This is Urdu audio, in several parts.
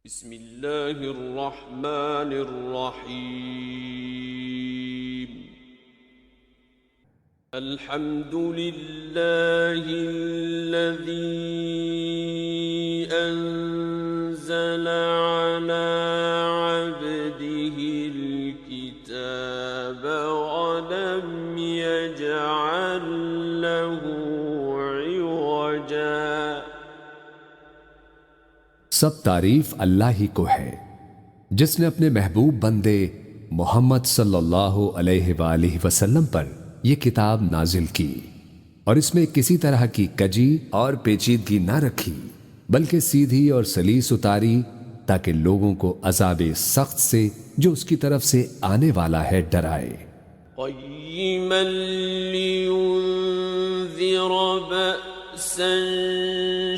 بسم اللہ الرحمن الرحیم الحمد للہ الذی انزل علی عبده الكتاب ولم یجعل له عوجا۔ سب تعریف اللہ ہی کو ہے جس نے اپنے محبوب بندے محمد صلی اللہ علیہ وآلہ وسلم پر یہ کتاب نازل کی اور اس میں کسی طرح کی کجی اور پیچیدگی نہ رکھی بلکہ سیدھی اور سلیس اتاری تاکہ لوگوں کو عذاب سخت سے جو اس کی طرف سے آنے والا ہے ڈرائے۔ قیما لینذر بأسا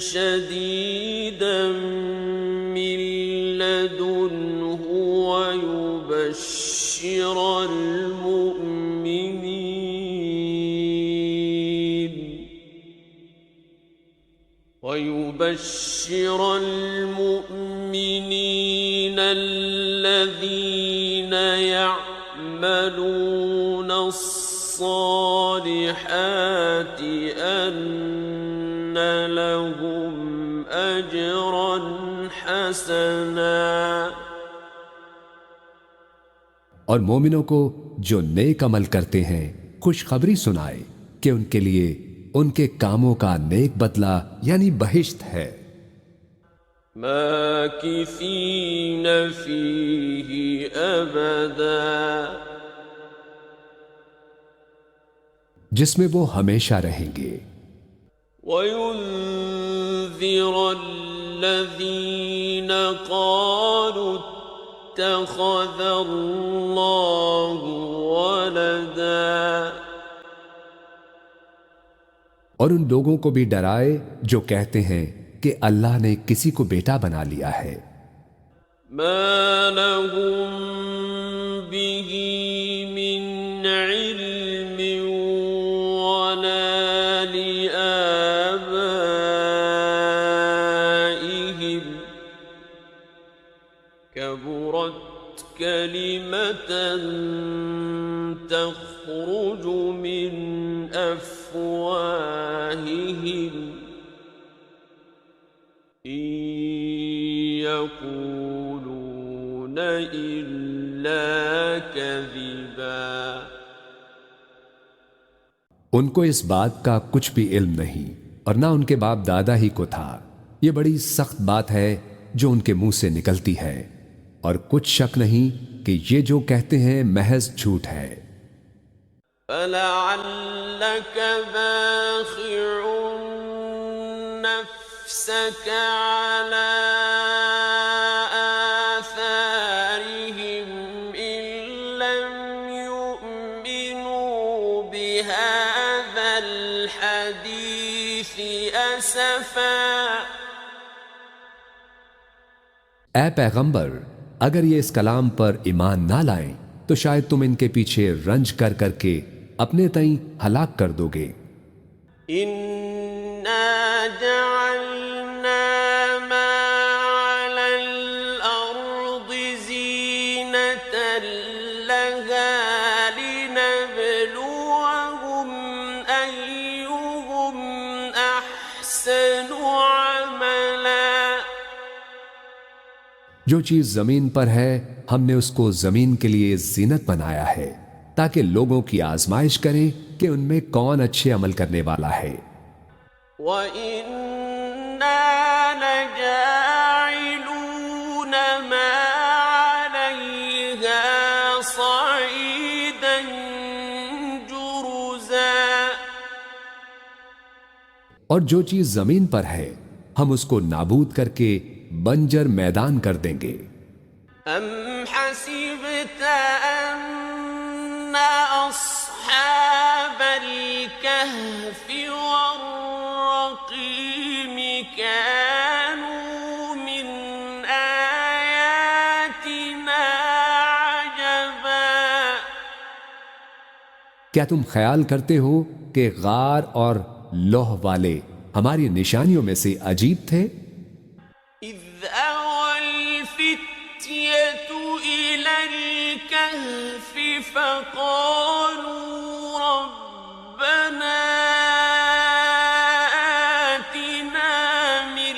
شدیدا من لدنه ويبشر المؤمنين الذين يعملون الصالحات أن لهم أجرا حسنا۔ اور مومنوں کو جو نیک عمل کرتے ہیں خوشخبری سنائے کہ ان کے لیے ان کے کاموں کا نیک بدلہ یعنی بہشت ہے۔ ماکثین فیہ ابدا، جس میں وہ ہمیشہ رہیں گے۔ وَيُنذِرَ الَّذِينَ قَالُوا اتَّخَذَ اللَّهُ وَلَدًا، اور ان لوگوں کو بھی ڈرائے جو کہتے ہیں کہ اللہ نے کسی کو بیٹا بنا لیا ہے۔ مَا لَهُم بِهِ مِنْ عِلْمٍ وَلَا لِآبَائِهِمْ كَبُرَتْ كَلِمَةً تَخْرُجُ مِنْ أَفْوَاهِهِمْ إِنْ يَقُولُونَ إِلَّا كَذِبًا۔ ان کو اس بات کا کچھ بھی علم نہیں اور نہ ان کے باپ دادا ہی کو تھا۔ یہ بڑی سخت بات ہے جو ان کے منہ سے نکلتی ہے، اور کچھ شک نہیں کہ یہ جو کہتے ہیں محض جھوٹ ہے۔ فَلَعَلَّكَ بَاخِعٌ نَفْسَكَ عَلَىٰ آثَارِهِمْ إِن لَّمْ يُؤْمِنُوا بِهَٰذَا الْحَدِيثِ أَسَفًا۔ اے پیغمبر، اگر یہ اس کلام پر ایمان نہ لائیں تو شاید تم ان کے پیچھے رنج کر کر کے اپنے تئیں ہلاک کر دو گے۔ إِنَّا جَعَلْنَا مَا عَلَى الْأَرْضِ زِينَةً لَهَا لِنَبْلُوَهُمْ أَيُّهُمْ أَحْسَنُ عَمَلًا۔ جو چیز زمین پر ہے ہم نے اس کو زمین کے لیے زینت بنایا ہے تاکہ لوگوں کی آزمائش کریں کہ ان میں کون اچھے عمل کرنے والا ہے۔ وَإِنَّا لَجَاعِلُونَ مَا عَلَيْهَا صَعِيدًا جُرُزًا۔ اور جو چیز زمین پر ہے ہم اس کو نابود کر کے بنجر میدان کر دیں گے۔ أَمْ حَسِبْتَ أَنَّ أَصْحَابَ الْكَهْفِ وَالرَّقِيمِ كَانُوا مِنْ آيَاتِنَا عَجَبًا۔ کیا تم خیال کرتے ہو کہ غار اور لوح والے ہماری نشانیوں میں سے عجیب تھے؟ إِذْ أَوَى الفتية إلى الكهف فقالوا ربنا آتنا من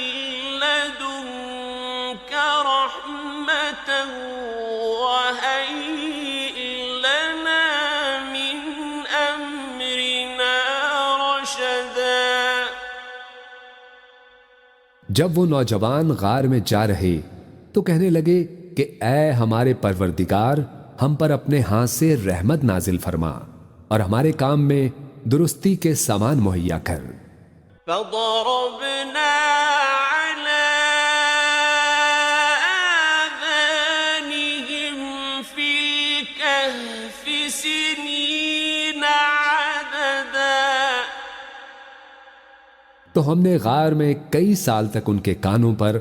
لدنك رحمة وهيئ لنا من أمرنا رشدا. جب وہ نوجوان غار میں جا رہے تو کہنے لگے کہ اے ہمارے پروردگار، ہم پر اپنے ہاتھ سے رحمت نازل فرما اور ہمارے کام میں درستی کے سامان مہیا کر. فضربنا على آذانهم في الكهف سنين عددا. تو ہم نے غار میں کئی سال تک ان کے کانوں پر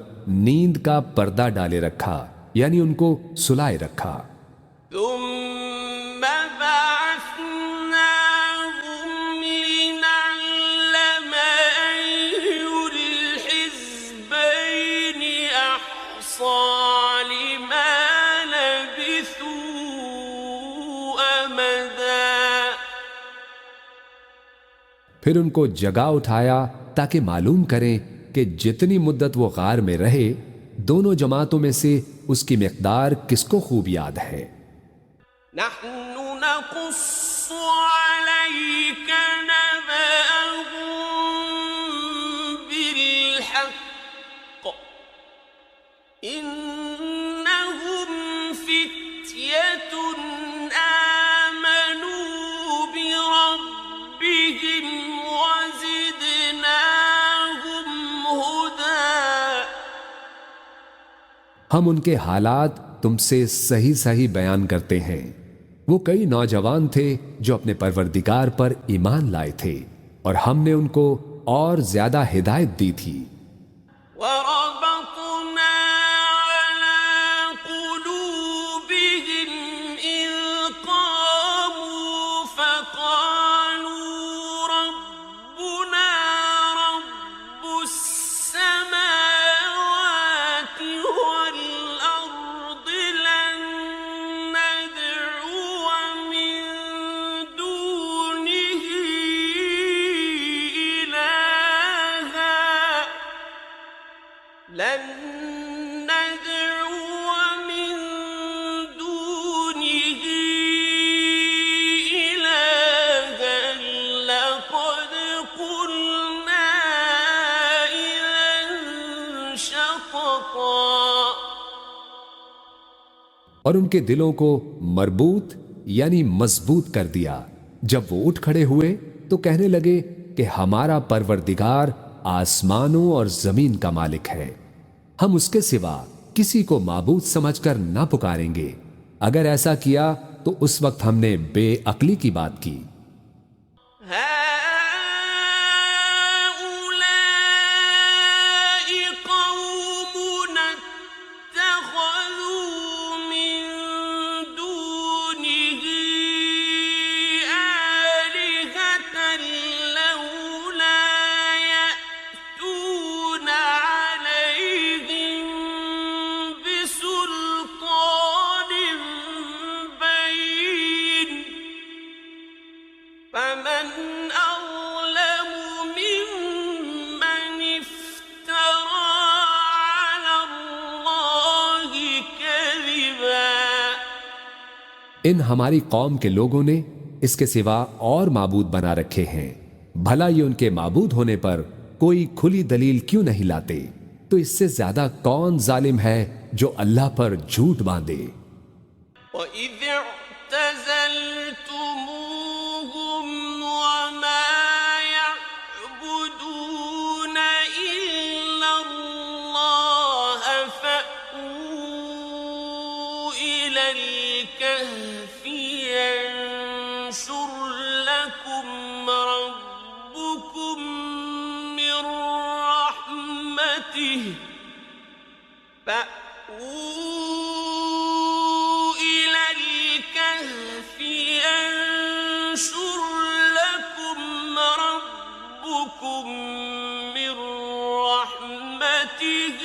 نیند کا پردہ ڈالے رکھا، یعنی ان کو سلائے رکھا. ثم بعثناهم لنعلم أي الحزبين أحصى لما لبثوا أمدا. پھر ان کو جگا اٹھایا تاکہ معلوم کریں کہ جتنی مدت وہ غار میں رہے دونوں جماعتوں میں سے اس کی مقدار کس کو خوب یاد ہے. نحن نقص عليك نبأهم بالحق إنهم فتية آمنوا بربهم وزدناهم هدى. ہم ان کے حالات تم سے صحیح صحیح بیان کرتے ہیں. وہ کئی نوجوان تھے جو اپنے پروردگار پر ایمان لائے تھے اور ہم نے ان کو اور زیادہ ہدایت دی تھی. وربطنا على قلوبهم إذ قاموا فقالوا ربنا رب السماوات والأرض لن ندعو من دونه إلها لن ندعو من دونه إلها لقد قلنا إذا شططا. اور ان کے دلوں کو مربوط یعنی مضبوط کر دیا. جب وہ اٹھ کھڑے ہوئے تو کہنے لگے کہ ہمارا پروردگار آسمانوں اور زمین کا مالک ہے، ہم اس کے سوا کسی کو معبود سمجھ کر نہ پکاریں گے. اگر ایسا کیا تو اس وقت ہم نے بے عقلی کی بات کی. هؤلاء قومنا اتخذوا من دونه آلهة لولا يأتون عليهم بسلطان بين فمن أظلم ممن افترى على الله كذبا. ان ہماری قوم کے لوگوں نے اس کے سوا اور معبود بنا رکھے ہیں. بھلا یہ ان کے معبود ہونے پر کوئی کھلی دلیل کیوں نہیں لاتے؟ تو اس سے زیادہ کون ظالم ہے جو اللہ پر جھوٹ باندھے. وَإِذِ اعْتَزَلْتُمُوهُمْ وَمَا يَعْبُدُونَ إِلَّا اللَّهَ فَأْوُوا إِلَى الْكَهْفِ يَنشُرْ لَكُمْ رَبُّكُمْ مِنْ رَحْمَتِهِ فَأْوُوا إِلَى الْكَهْفِ يَنشُرْ لَكُمْ رَبُّكُمْ مِنْ رَحْمَتِهِ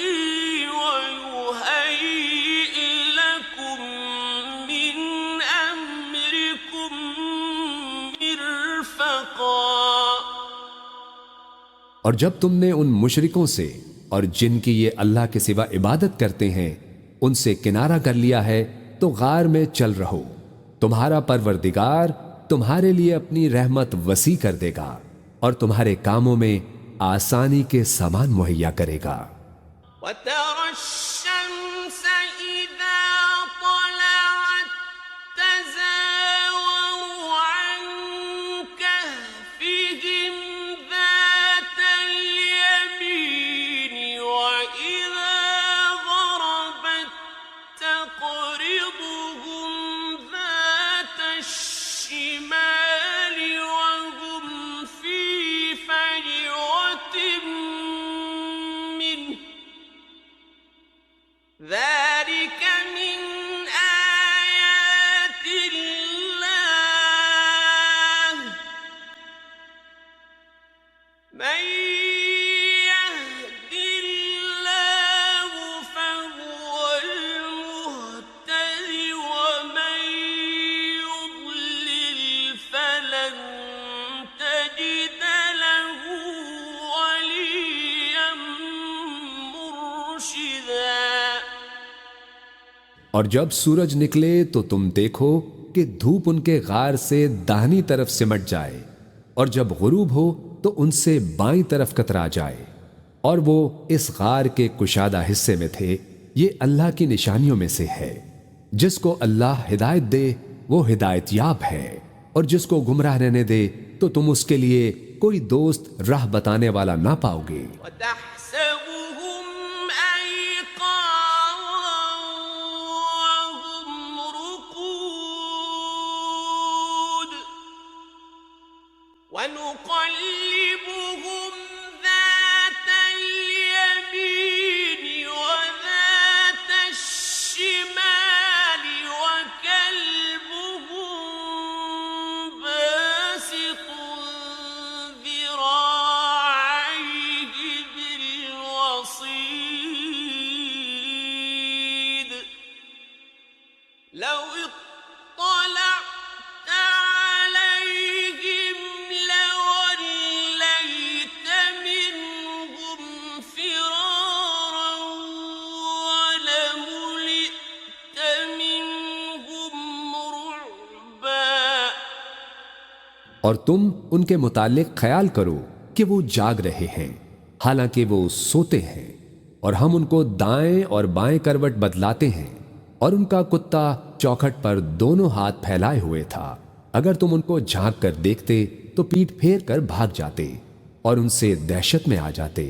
وَيُهَيِّئْ اور جب تم نے ان مشرکوں سے اور جن کی یہ اللہ کے سوا عبادت کرتے ہیں ان سے کنارہ کر لیا ہے تو غار میں چل رہو، تمہارا پروردگار تمہارے لیے اپنی رحمت وسیع کر دے گا اور تمہارے کاموں میں آسانی کے سامان مہیا کرے گا۔ وترى الشمس إذا طلعت تزاور عن كهفهم ذات اليمين وإذا غربت تقرضهم ذات الشمال وهم في فجوة منه ذلك من آيات الله من يهد الله فهو المهتد ومن يضلل فلن تجد له وليا مرشدا۔ اور جب سورج نکلے تو تم دیکھو کہ دھوپ ان کے غار سے داہنی طرف سمٹ جائے اور جب غروب ہو تو ان سے بائیں طرف کترا جائے، اور وہ اس غار کے کشادہ حصے میں تھے۔ یہ اللہ کی نشانیوں میں سے ہے، جس کو اللہ ہدایت دے وہ ہدایت یاب ہے، اور جس کو گمراہ رہنے دے تو تم اس کے لیے کوئی دوست راہ بتانے والا نہ پاؤ گے۔ وتحسبهم أيقاظا وهم رقود ونقلبهم ذات اليمين وذات الشمال وكلبهم باسط ذراعيه بالوصيد لو اطلعت عليهم لوليت منهم فرارا ولملئت منهم رعبا۔ اور تم ان کے متعلق خیال کرو کہ وہ جاگ رہے ہیں حالانکہ وہ سوتے ہیں، اور ہم ان کو دائیں اور بائیں کروٹ بدلاتے ہیں، اور ان کا کتا چوکھٹ پر دونوں ہاتھ پھیلائے ہوئے تھا۔ اگر تم ان کو جھانک کر دیکھتے تو پیٹ پھیر کر بھاگ جاتے اور ان سے دہشت میں آ جاتے۔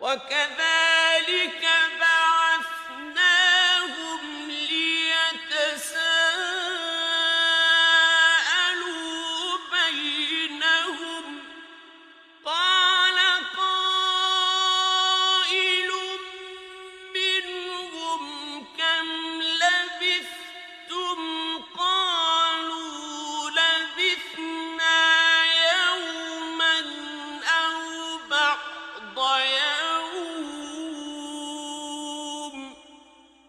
وَكَذَلِكَ بَعَثْنَاهُمْ لِيَتَسَاءَلُوا بَيْنَهُمْ قَالَ قَائِلٌ مِّنْهُمْ كَمْ لَبِثْتُمْ قَالُوا لَبِثْنَا يَوْمًا أَوْ بَعْضَ يَوْمٍ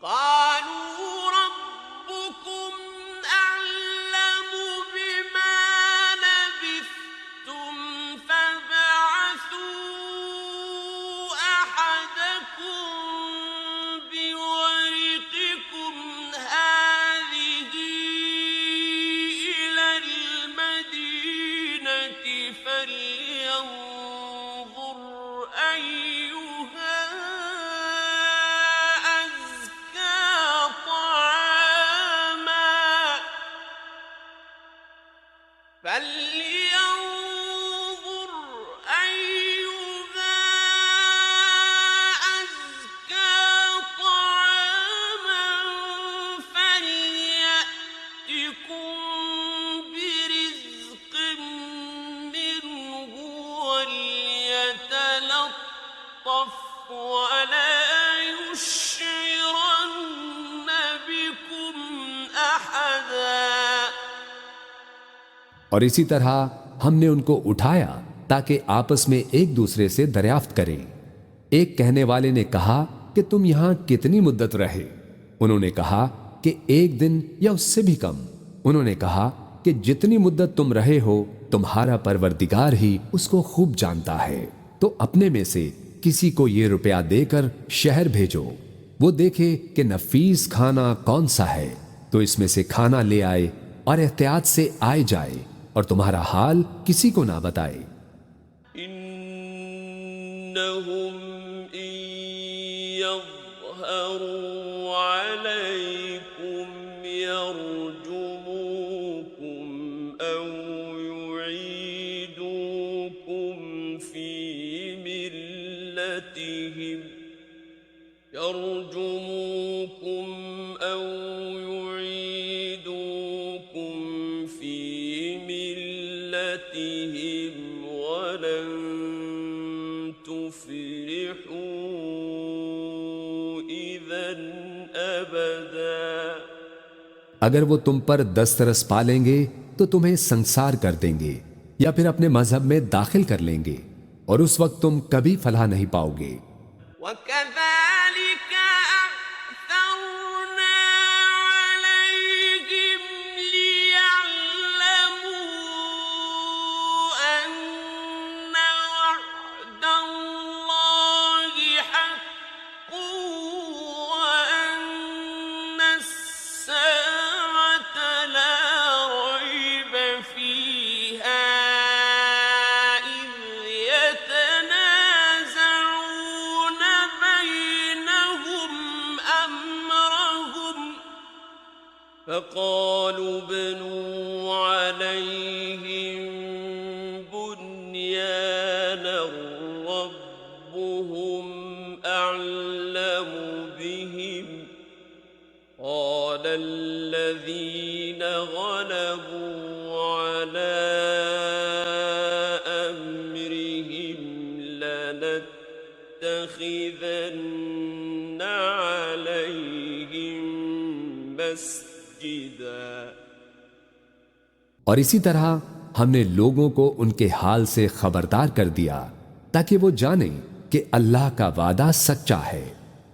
قَالُوا رَبُّكُمْ أَعْلَمُ بِمَا لَبِثْتُمْ فَابْعَثُوا أَحَدَكُمْ بِوَرِقِكُمْ هَٰذِهِ إِلَى الْمَدِينَةِ فَلْيَنظُرْ أَيُّهَا أَزْكَىٰ طَعَامًا فَلْيَأْتِكُم بِرِزْقٍ مِّنْهُ وَلْيَتَلَطَّفْ وَلَا يُشْعِرَنَّ بِكُمْ أَحَدًا۔ اور اسی طرح ہم نے ان کو اٹھایا تاکہ آپس میں ایک دوسرے سے دریافت کریں۔ ایک کہنے والے نے کہا کہ تم یہاں کتنی مدت رہے؟ انہوں نے کہا کہ ایک دن یا اس سے بھی کم۔ انہوں نے کہا کہ جتنی مدت تم رہے ہو تمہارا پروردگار ہی اس کو خوب جانتا ہے۔ تو اپنے میں سے کسی کو یہ روپیہ دے کر شہر بھیجو، وہ دیکھے کہ نفیس کھانا کون سا ہے تو اس میں سے کھانا لے آئے اور احتیاط سے آئے جائے اور تمہارا حال کسی کو نہ بتائے۔ إنهم إن يظهروا عليكم يرجموكم أو يعيدوكم في ملتهم ولن تفلحوا إذا أبدا۔ اگر وہ تم پر دسترس پالیں گے تو تمہیں سنسار کر دیں گے یا پھر اپنے مذہب میں داخل کر لیں گے، اور اس وقت تم کبھی فلاح نہیں پاؤ گے۔ وَكَذَلِكَ أَعْثَرْنَا عَلَيْهِمْ لِيَعْلَمُوا أَنَّ وَعْدَ اللَّهِ حَقٌّ وَأَنَّ السَّاعَةَ لَا رَيْبَ فِيهَا إِذْ يَتَنَازَعُونَ بَيْنَهُمْ أَمْرَهُمْ فَقَالُوا ابْنُوا عَلَيْهِم بُنْيَانًا رَّبُّهُمْ أَعْلَمُ بِهِمْ قَالَ الَّذِينَ غَلَبُوا عَلَىٰ أَمْرِهِمْ لَنَتَّخِذَنَّ عَلَيْهِمْ مَسْجِدًا۔ اور اسی طرح ہم نے لوگوں کو ان کے حال سے خبردار کر دیا تاکہ وہ جانیں کہ اللہ کا وعدہ سچا ہے،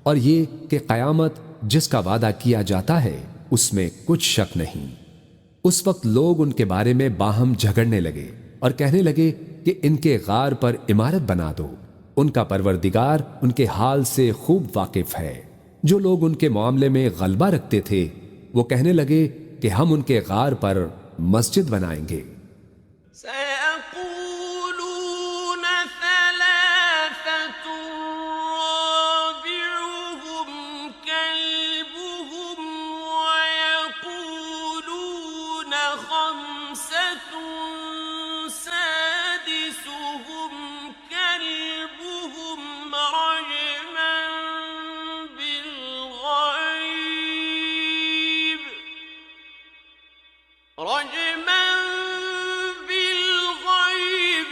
اور یہ کہ قیامت جس کا وعدہ کیا جاتا ہے اس میں کچھ شک نہیں۔ اس وقت لوگ ان کے بارے میں باہم جھگڑنے لگے اور کہنے لگے کہ ان کے غار پر عمارت بنا دو، ان کا پروردگار ان کے حال سے خوب واقف ہے۔ جو لوگ ان کے معاملے میں غلبہ رکھتے تھے وہ کہنے لگے کہ ہم ان کے غار پر مسجد بنائیں گے۔ سيقولون ثلاثة رابعهم كلبهم ويقولون خمسة سادسهم كلبهم رجما بالغيب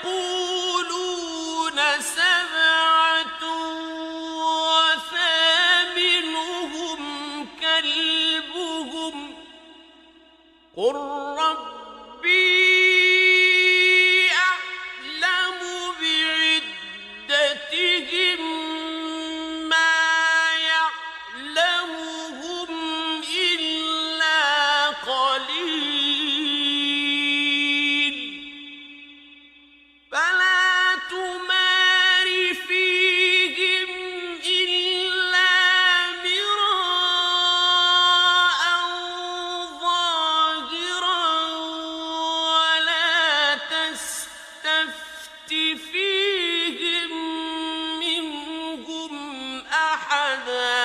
ويقولون سبعة وثامنهم كلبهم قل ربي أعلم بعدتهم ما يعلمهم إلا قليل فلا تمار فيهم إلا مراء ظاهرا ولا تستفت فيهم منهم أحدا۔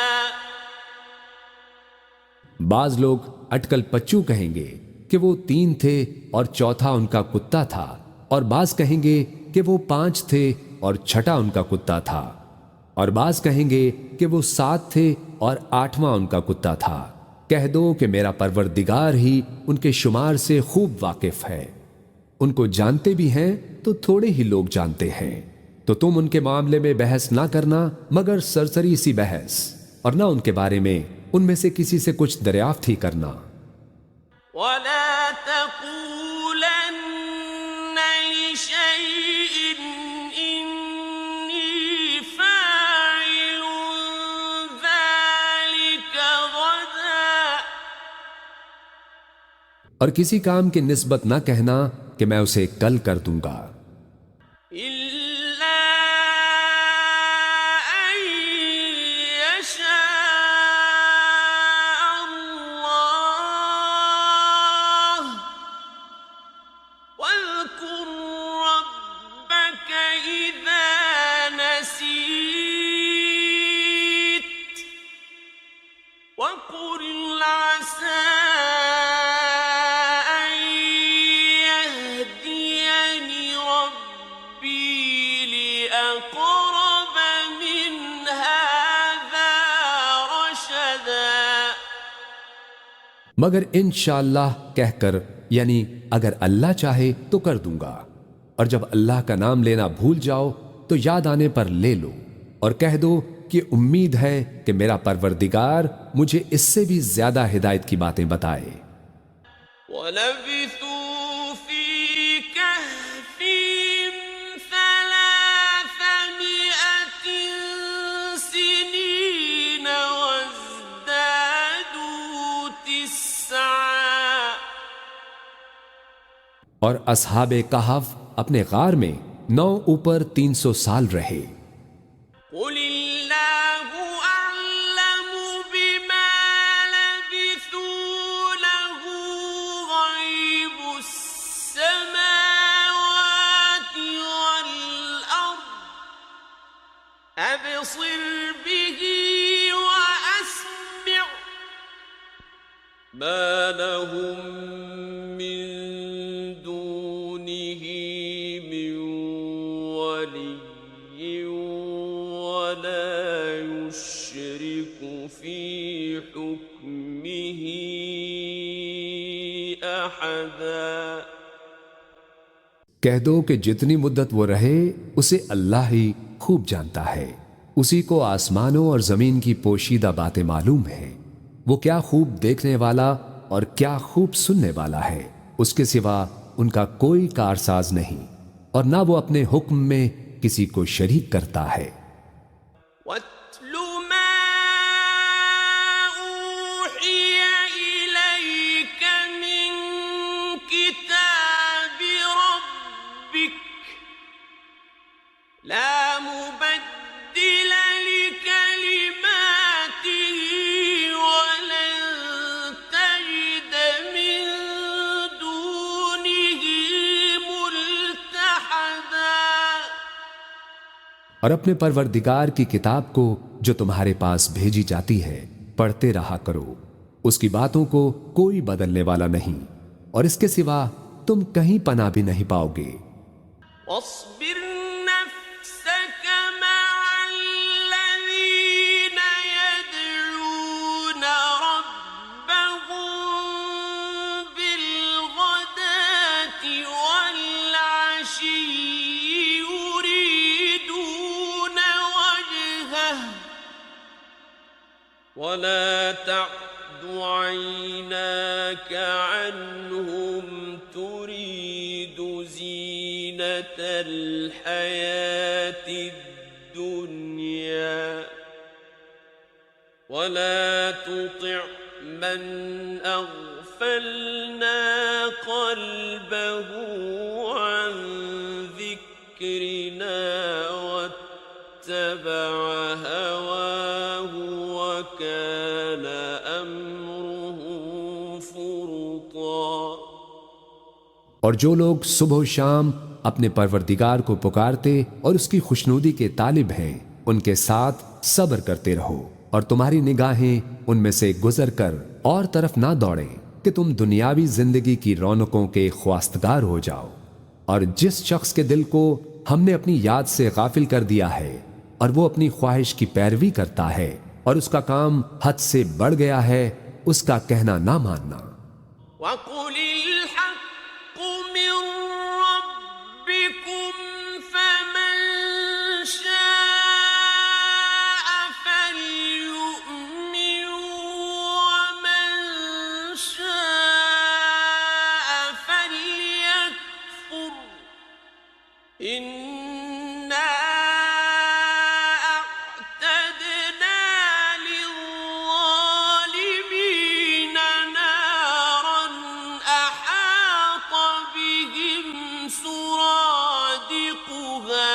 بعض لوگ اٹکل پچو کہیں گے کہ وہ 3 تھے اور چوتھا ان کا کتا تھا، اور بعض کہیں گے کہ وہ 5 تھے اور چھٹا ان کا کتا تھا، اور بعض کہیں گے کہ وہ 7 تھے اور 8واں ان کا کتا تھا۔ کہہ دو کہ میرا پروردگار ہی ان کے شمار سے خوب واقف ہے، ان کو جانتے بھی ہیں تو تھوڑے ہی لوگ جانتے ہیں، تو تم ان کے معاملے میں بحث نہ کرنا مگر سرسری سی بحث، اور نہ ان کے بارے میں ان میں سے کسی سے کچھ دریافت ہی کرنا۔ ولا تقولن لشيء إني فاعل ذلك غدا اور کسی کام کی نسبت نہ کہنا کہ میں اسے کل کر دوں گا، إلا مگر انشاءاللہ کہہ کر، یعنی اگر اللہ چاہے تو کر دوں گا، اور جب اللہ کا نام لینا بھول جاؤ تو یاد آنے پر لے لو، اور کہہ دو کہ امید ہے کہ میرا پروردگار مجھے اس سے بھی زیادہ ہدایت کی باتیں بتائے۔ وَلَبِثُوا فِي كَهْفِهِمْ 300 سِنِينَ وَازْدَادُوا 9۔ اور اصحاب کہف اپنے غار میں 9 اوپر 300 سال رہے۔ قُلِ اللَّهُ أَعْلَمُ بِمَا لَبِثُوا لَهُ غَيْبُ السَّمَاوَاتِ وَالْأَرْضِ أَبْصِرْ بِهِ وَأَسْمِعْ مَا لَهُم مِّن دُونِهِ مِن وَلِيٍّ وَلَا يُشْرِكُ فِي حُكْمِهِ أَحَدًا۔ کہہ دو کہ جتنی مدت وہ رہے اسے اللہ ہی خوب جانتا ہے، اسی کو آسمانوں اور زمین کی پوشیدہ باتیں معلوم ہیں، وہ کیا خوب دیکھنے والا اور کیا خوب سننے والا ہے، اس کے سوا ان کا کوئی کارساز نہیں، اور نہ وہ اپنے حکم میں کسی کو شریک کرتا ہے۔ وَاتْلُ مَا أُوحِيَ إِلَيْكَ مِن كِتَابِ رَبِّكَ لَا مُبَدِّلَ لِكَلِمَاتِهِ وَلَن تَجِدَ مِن دُونِهِ مُلْتَحَدًا۔ اور اپنے پروردگار کی کتاب کو جو تمہارے پاس بھیجی جاتی ہے پڑھتے رہا کرو، اس کی باتوں کو کوئی بدلنے والا نہیں، اور اس کے سوا تم کہیں پناہ بھی نہیں پاؤ گے۔ واصبر نفسك مع الذين يدعون ربهم بالغداة والعشي يريدون وجهه ولا تعد عيناك عنهم تريد زينة الحياة الدنيا ولا تطع من أغفلنا قلبه عن ذكرنا واتبع هواه وكان أمره فرطا۔ اور جو لوگ صبح و شام اپنے پروردگار کو پکارتے اور اس کی خوشنودی کے طالب ہیں، ان کے ساتھ صبر کرتے رہو، اور تمہاری نگاہیں ان میں سے گزر کر اور طرف نہ دوڑیں کہ تم دنیاوی زندگی کی رونقوں کے خواستگار ہو جاؤ۔ اور جس شخص کے دل کو ہم نے اپنی یاد سے غافل کر دیا ہے اور وہ اپنی خواہش کی پیروی کرتا ہے اور اس کا کام حد سے بڑھ گیا ہے، اس کا کہنا نہ ماننا۔ وَقُلِ الْحَقُّ مِن رَّبِّكُمْ فَمَن شَاءَ فَلْيُؤْمِن وَمَن شَاءَ فَلْيَكْفُرْ إِنَّا أَعْتَدْنَا لِلظَّالِمِينَ نَارًا أَحَاطَ بِهِمْ سُرَادِقُهَا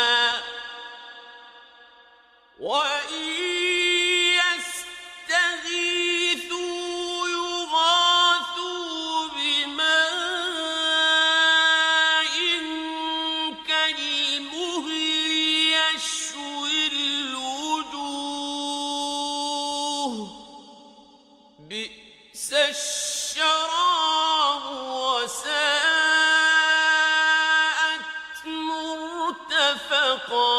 وَإِن يَسْتَغِيثُوا يُغَاثُوا بِمَاءٍ كَالْمُهْلِ يَشْوِي الْوُجُوهَ بِئْسَ الشَّرَابُ وَسَاءَتْ مُرْتَفَقًا۔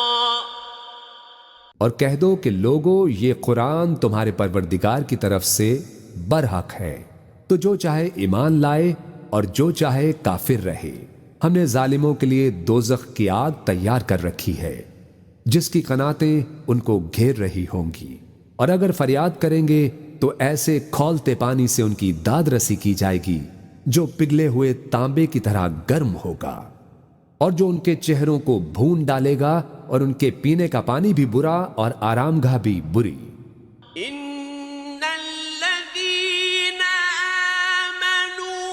اور کہہ دو کہ لوگو، یہ قرآن تمہارے پروردگار کی طرف سے برحق ہے، تو جو چاہے ایمان لائے اور جو چاہے کافر رہے، ہم نے ظالموں کے لیے دوزخ کی آگ تیار کر رکھی ہے جس کی قناتیں ان کو گھیر رہی ہوں گی، اور اگر فریاد کریں گے تو ایسے کھولتے پانی سے ان کی داد رسی کی جائے گی جو پگھلے ہوئے تانبے کی طرح گرم ہوگا، اور جو ان کے چہروں کو بھون ڈالے گا، اور ان کے پینے کا پانی بھی برا اور آرام گاہ بھی بری۔ إن الذين آمنوا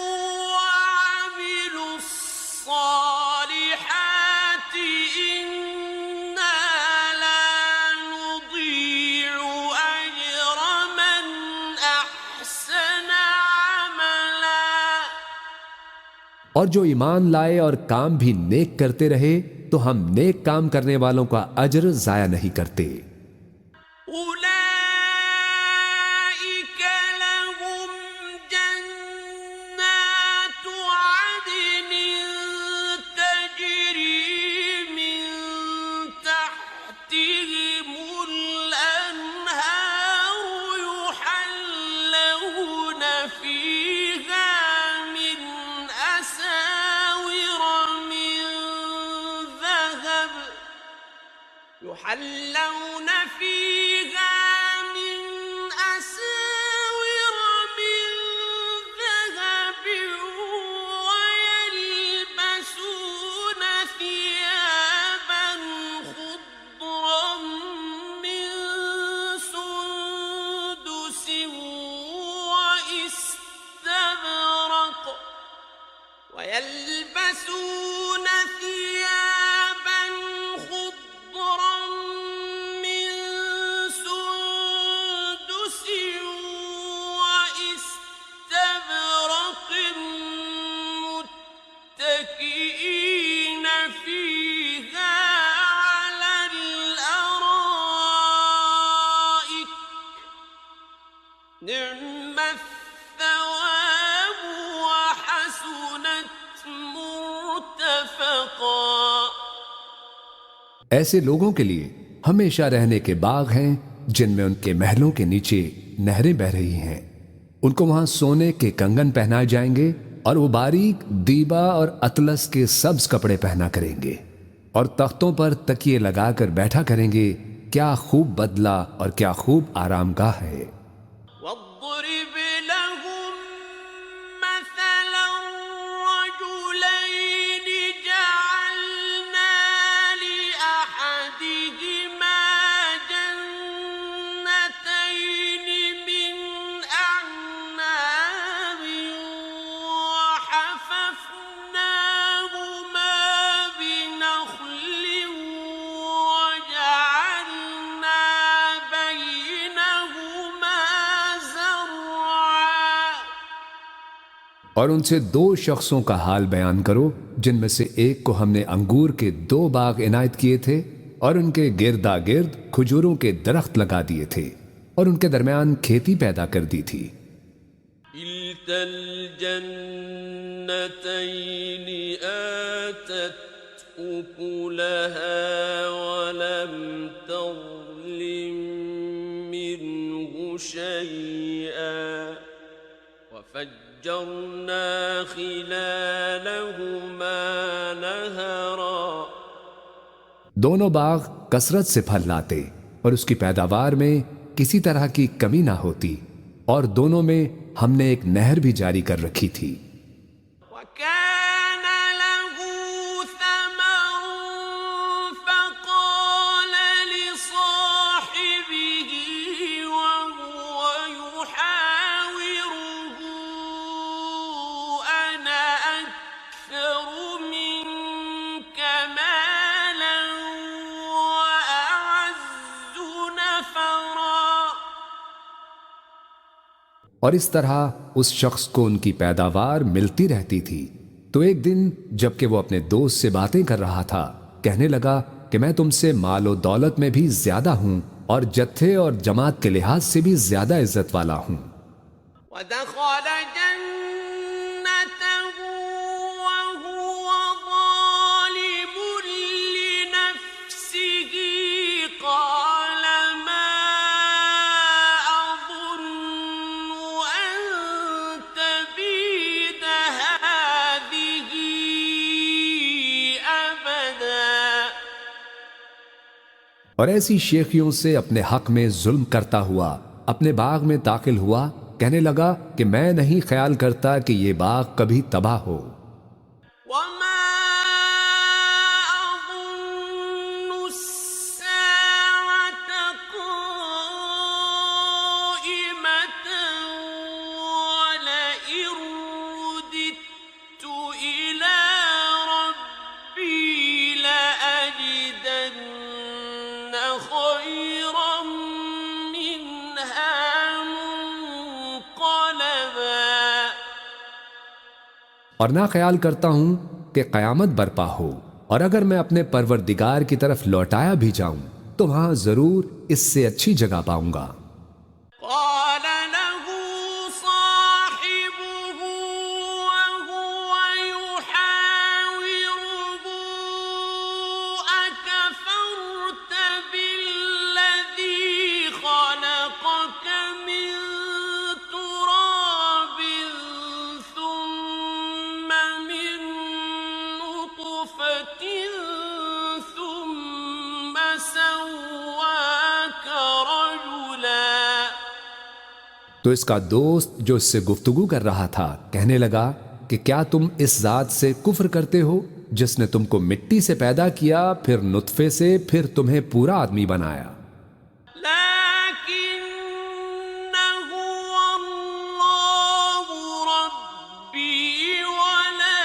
وعملوا الصالحات إنا لا نضيع أجر من أحسن عملا۔ اور جو ایمان لائے اور کام بھی نیک کرتے رہے تو ہم نیک کام کرنے والوں کا اجر ضائع نہیں کرتے۔ أولئك لهم جنات عدن تجري من تحتهم الأنهار يحلون فيها من أساور من ذهب يحلون فيها من أساور من ذهب ويلبسون ثيابا خضرا من سندس وإستبرق ويلبسون ثيابا خضرا من سندس وإستبرق متكئين فيها على الأرائك نعم الثواب وحسنت مرتفقا۔ ایسے لوگوں کے لیے ہمیشہ رہنے کے باغ ہیں جن میں ان کے محلوں کے نیچے نہریں بہ رہی ہیں، ان کو وہاں سونے کے کنگن پہنائے جائیں گے اور وہ باریک دیبا اور اطلس کے سبز کپڑے پہنا کریں گے، اور تختوں پر تکیے لگا کر بیٹھا کریں گے۔ کیا خوب بدلہ اور کیا خوب آرام گاہ ہے۔ واضرب لهم مثلا الرجلين جعلنا لأحدهما جنتين من أعناب وحففناهما بنخل وجعلنا بينهما زرعا۔ اور ان سے دو شخصوں کا حال بیان کرو جن میں سے ایک کو ہم نے انگور کے 2 باغ عنایت کیے تھے اور ان کے گردا گرد کھجوروں کے درخت لگا دیے تھے اور ان کے درمیان کھیتی پیدا کر دی تھی۔ كلتا الجنتين آتت أكلها ولم تظلم منه شيئا وفجرنا خلالهما نهرا۔ دونوں باغ کثرت سے پھل لاتے اور اس کی پیداوار میں کسی طرح کی کمی نہ ہوتی، اور دونوں میں ہم نے ایک نہر بھی جاری کر رکھی تھی۔ وكان له ثمر فقال لصاحبه وهو يحاوره أنا أكثر منك مالا وأعز نفرا۔ اور اس طرح اس شخص کو ان کی پیداوار ملتی رہتی تھی۔ تو ایک دن جب کہ وہ اپنے دوست سے باتیں کر رہا تھا، کہنے لگا کہ میں تم سے مال و دولت میں بھی زیادہ ہوں اور جتھے اور جماعت کے لحاظ سے بھی زیادہ عزت والا ہوں۔ ودخل جنته وهو ظالم لنفسه قال ما أظن أن اور ایسی شیخیوں سے اپنے حق میں ظلم کرتا ہوا اپنے باغ میں داخل ہوا، کہنے لگا کہ میں نہیں خیال کرتا کہ یہ باغ کبھی تباہ ہو۔ وما أظن الساعة قائمة ولئن رددت إلى ربي لأجدن خيرا منها منقلبا۔ اور نہ خیال کرتا ہوں کہ قیامت برپا ہو، اور اگر میں اپنے پروردگار کی طرف لوٹایا بھی جاؤں تو وہاں ضرور اس سے اچھی جگہ پاؤں گا۔ قال له صاحبه وهو يحاوره أكفرت بالذي خلقك من تراب ثم من نطفة ثم سواك رجلا۔ تو اس کا دوست جو اس سے گفتگو کر رہا تھا کہنے لگا کہ کیا تم اس ذات سے کفر کرتے ہو جس نے تم کو مٹی سے پیدا کیا، پھر نطفے سے، پھر تمہیں پورا آدمی بنایا؟ لكنه الله ربي ولا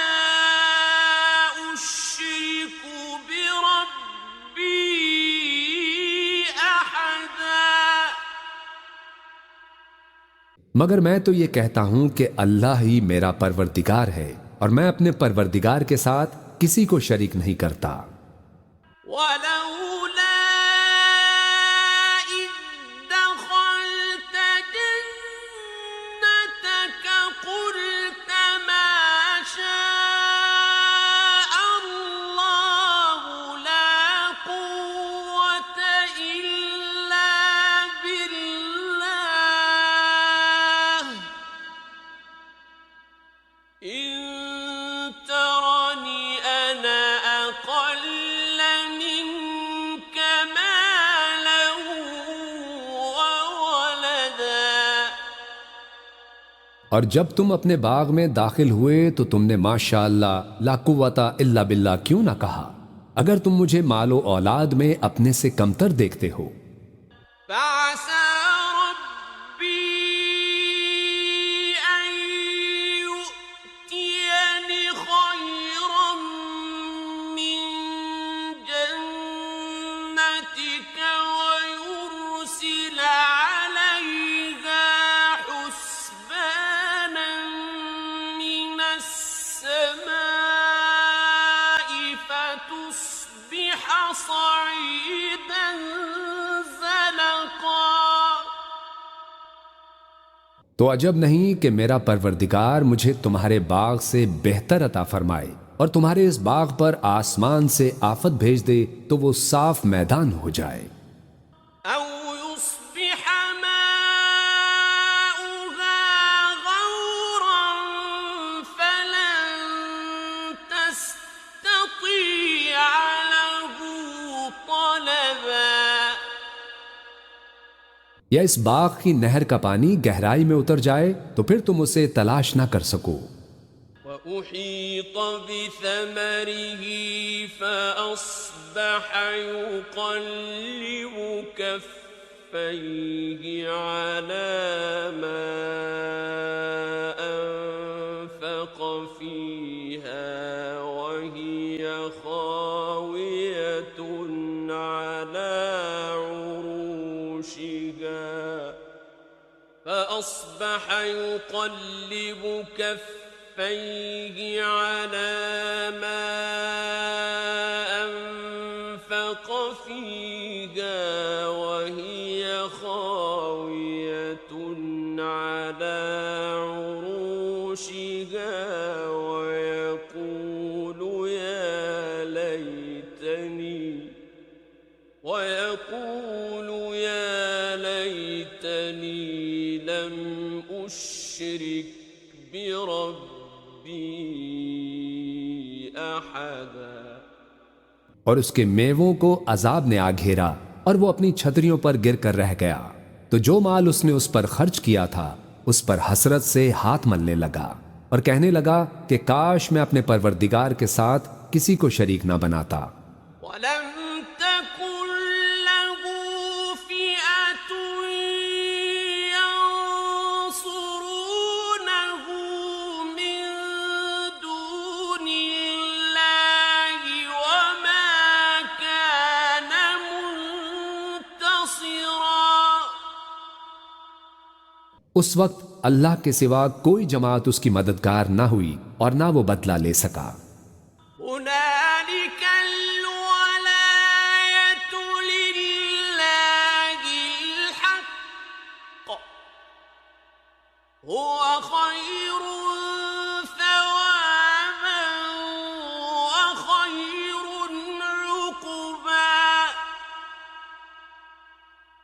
أشرك بربي أحدا۔ مگر میں تو یہ کہتا ہوں کہ اللہ ہی میرا پروردگار ہے، اور میں اپنے پروردگار کے ساتھ کسی کو شریک نہیں کرتا۔ ولولا إذ دخلت جنتك قلت ما شاء الله لا قوة إلا بالله إن ترني أنا أقل منك مالا وولدا۔ اور جب تم اپنے باغ میں داخل ہوئے تو تم نے ماشاء اللہ لا قوت الا باللہ کیوں نہ کہا، اگر تم مجھے مال و اولاد میں اپنے سے کمتر دیکھتے ہو؟ فعسى ربي أن يؤتيني خيرا من جنتك ويرسل عليها حسبانا من السماء فتصبح صعيدا زلقا۔ تو عجب نہیں کہ میرا پروردگار مجھے تمہارے باغ سے بہتر عطا فرمائے، اور تمہارے اس باغ پر آسمان سے آفت بھیج دے تو وہ صاف میدان ہو جائے۔ أو يصبح ماؤها غورا فلن تستطيع له طلبا۔ یا اس باغ کی نہر کا پانی گہرائی میں اتر جائے تو پھر تم اسے تلاش نہ کر سکو۔ وأحيط بثمره فأصبح يقلب كفيه على ما أنفق فيها وهي خاوية على عروشها فأصبح يقلب كفيه على ما أنفق فيها وهي خاوية على عروشها ويقول يا ليتني لم أشرك بربي أحدا۔ اور اس کے میووں کو عذاب نے آ گھیرا اور وہ اپنی چھتریوں پر گر کر رہ گیا، تو جو مال اس نے اس پر خرچ کیا تھا اس پر حسرت سے ہاتھ ملنے لگا اور کہنے لگا کہ کاش میں اپنے پروردگار کے ساتھ کسی کو شریک نہ بناتا۔ وَلَمْ تَكُنْ لَهُ فِئَةٌ يَنصُرُونَهُ مِن دُونِ اللَّهِ وَمَا كَانَ مُنتَصِرًا۔ اس وقت اللہ کے سوا کوئی جماعت اس کی مددگار نہ ہوئی اور نہ وہ بدلہ لے سکا۔ هُنَالِكَ الْوَلَایَةُ لِلَّهِ الْحَقِّ هُوَ خَيْرٌ ثَوَابًا وَخَيْرٌ عُقْبًا۔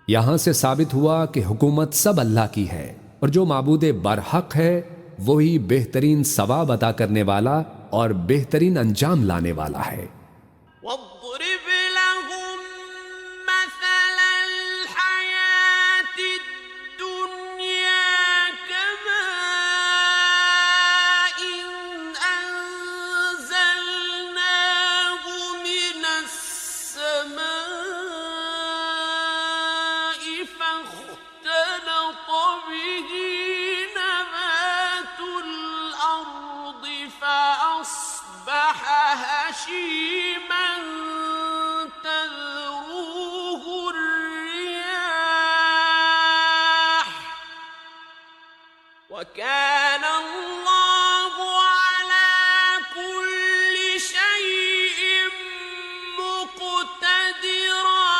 یہاں سے ثابت ہوا کہ حکومت سب اللہ کی ہے، اور جو معبود برحق ہے وہی بہترین ثواب عطا کرنے والا اور بہترین انجام لانے والا ہے۔ وَاضْرِبْ لَهُم مَّثَلَ الْحَيَاةِ الدُّنْيَا كَمَاءٍ أَنزَلْنَاهُ مِنَ السَّمَاءِ فَاخْتَلَطَ بِهِ نَبَاتُ الْأَرْضِ فَأَصْبَحَ هَشِيمًا تَذْرُوهُ الرِّيَاحُ وَكَانَ اللَّهُ عَلَى كُلِّ شَيْءٍ مُقْتَدِرًا۔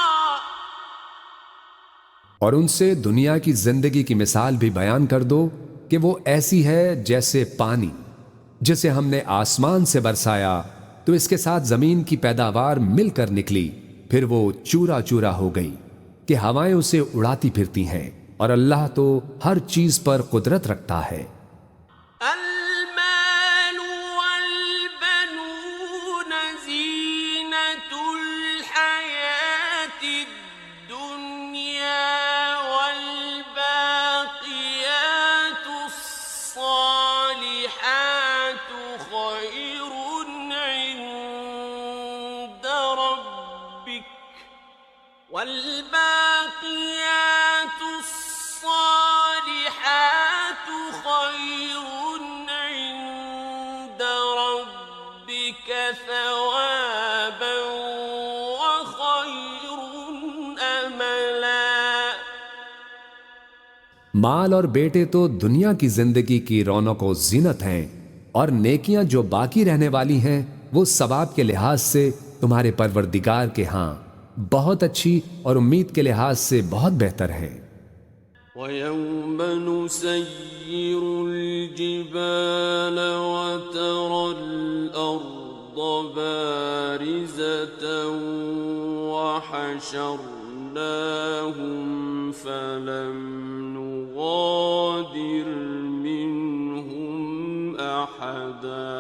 اور ان سے دنیا کی زندگی کی مثال بھی بیان کر دو کہ وہ ایسی ہے جیسے پانی جسے ہم نے آسمان سے برسایا تو اس کے ساتھ زمین کی پیداوار مل کر نکلی، پھر وہ چورا چورا ہو گئی کہ ہوائیں اسے اڑاتی پھرتی ہیں، اور اللہ تو ہر چیز پر قدرت رکھتا ہے۔ المال والبنون زينة الحياة الدنيا والباقيات الصالحات خير عند ربك والباقيات الصالحات خير عند ربك ثوابا وخير املا۔ مال اور بیٹے تو دنیا کی زندگی کی رونق و زینت ہیں، اور نیکیاں جو باقی رہنے والی ہیں وہ ثواب کے لحاظ سے تمہارے پروردگار کے ہاں بہت اچھی اور امید کے لحاظ سے بہت بہتر ہے۔ وَيَوْمَ نُسَيِّرُ الْجِبَالَ وَتَرَى الْأَرْضَ بَارِزَةً وَحَشَرْنَاهُمْ فَلَمْ نُغَادِرْ مِنْهُمْ أَحَدًا۔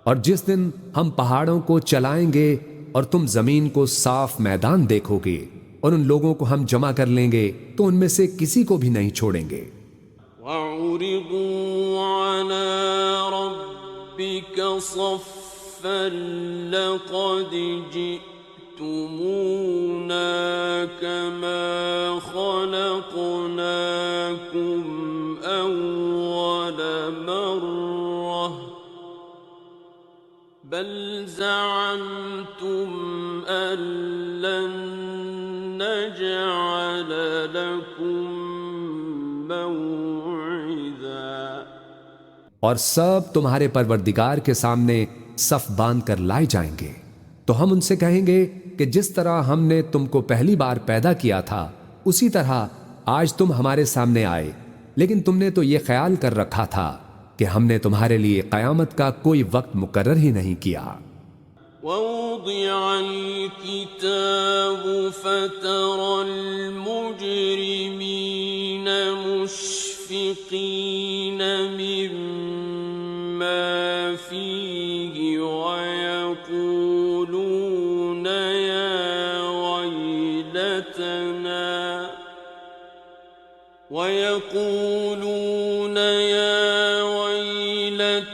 اور جس دن ہم پہاڑوں کو چلائیں گے اور تم زمین کو صاف میدان دیکھو گے، اور ان لوگوں کو ہم جمع کر لیں گے تو ان میں سے کسی کو بھی نہیں چھوڑیں گے۔ وَعُرِضُوا عَلَى رَبِّكَ صَفًّا لَقَدْ جِئْتُمُونَا كَمَا خَلَقْنَاكُمْ أَوَّلَ مَرَّةٍ بَلْ زَعَمْتُمْ أَن لَّن نَّجْعَلَ لَكُم مَّوْعِدًا۔ اور سب تمہارے پروردگار کے سامنے صف باندھ کر لائے جائیں گے، تو ہم ان سے کہیں گے کہ جس طرح ہم نے تم کو پہلی بار پیدا کیا تھا اسی طرح آج تم ہمارے سامنے آئے، لیکن تم نے تو یہ خیال کر رکھا تھا کہ ہم نے تمہارے لیے قیامت کا کوئی وقت مقرر ہی نہیں کیا۔ وَوُضِعَ الْكِتَابُ فَتَرَى الْمُجْرِمِينَ مُشْفِقِينَ مِمَّا فِيهِ وَيَقُولُونَ يَا وَيْلَنَا وَيَقُولُونَ يَا وَيْلَتَنَا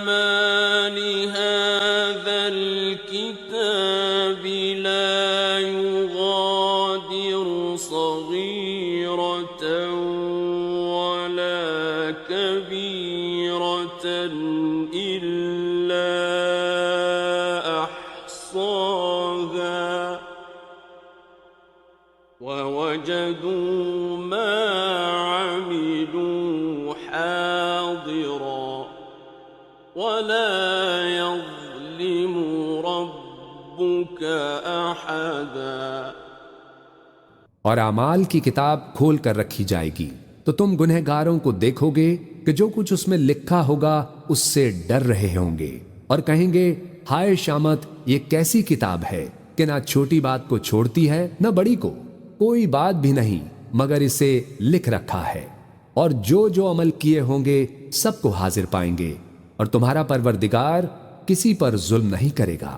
مَا لِهَذَا الْكِتَابِ لَا يُغَادِرُ صَغِيرَةً وَلَا كَبِيرَةً إِلَّا أَحْصَاهَا وَوَجَدُوا مَا عَمِلُوا حَاضِرًا وَلَا يَظْلِمُ رَبُّكَ أَحَدًا۔ اور اعمال کی کتاب کھول کر رکھی جائے گی تو تم گنہگاروں کو دیکھو گے کہ جو کچھ اس میں لکھا ہوگا اس سے ڈر رہے ہوں گے اور کہیں گے ہائے شامت، یہ کیسی کتاب ہے کہ نہ چھوٹی بات کو چھوڑتی ہے نہ بڑی کو، کوئی بات بھی نہیں مگر اسے لکھ رکھا ہے، اور جو جو عمل کیے ہوں گے سب کو حاضر پائیں گے، اور تمہارا پروردگار کسی پر ظلم نہیں کرے گا۔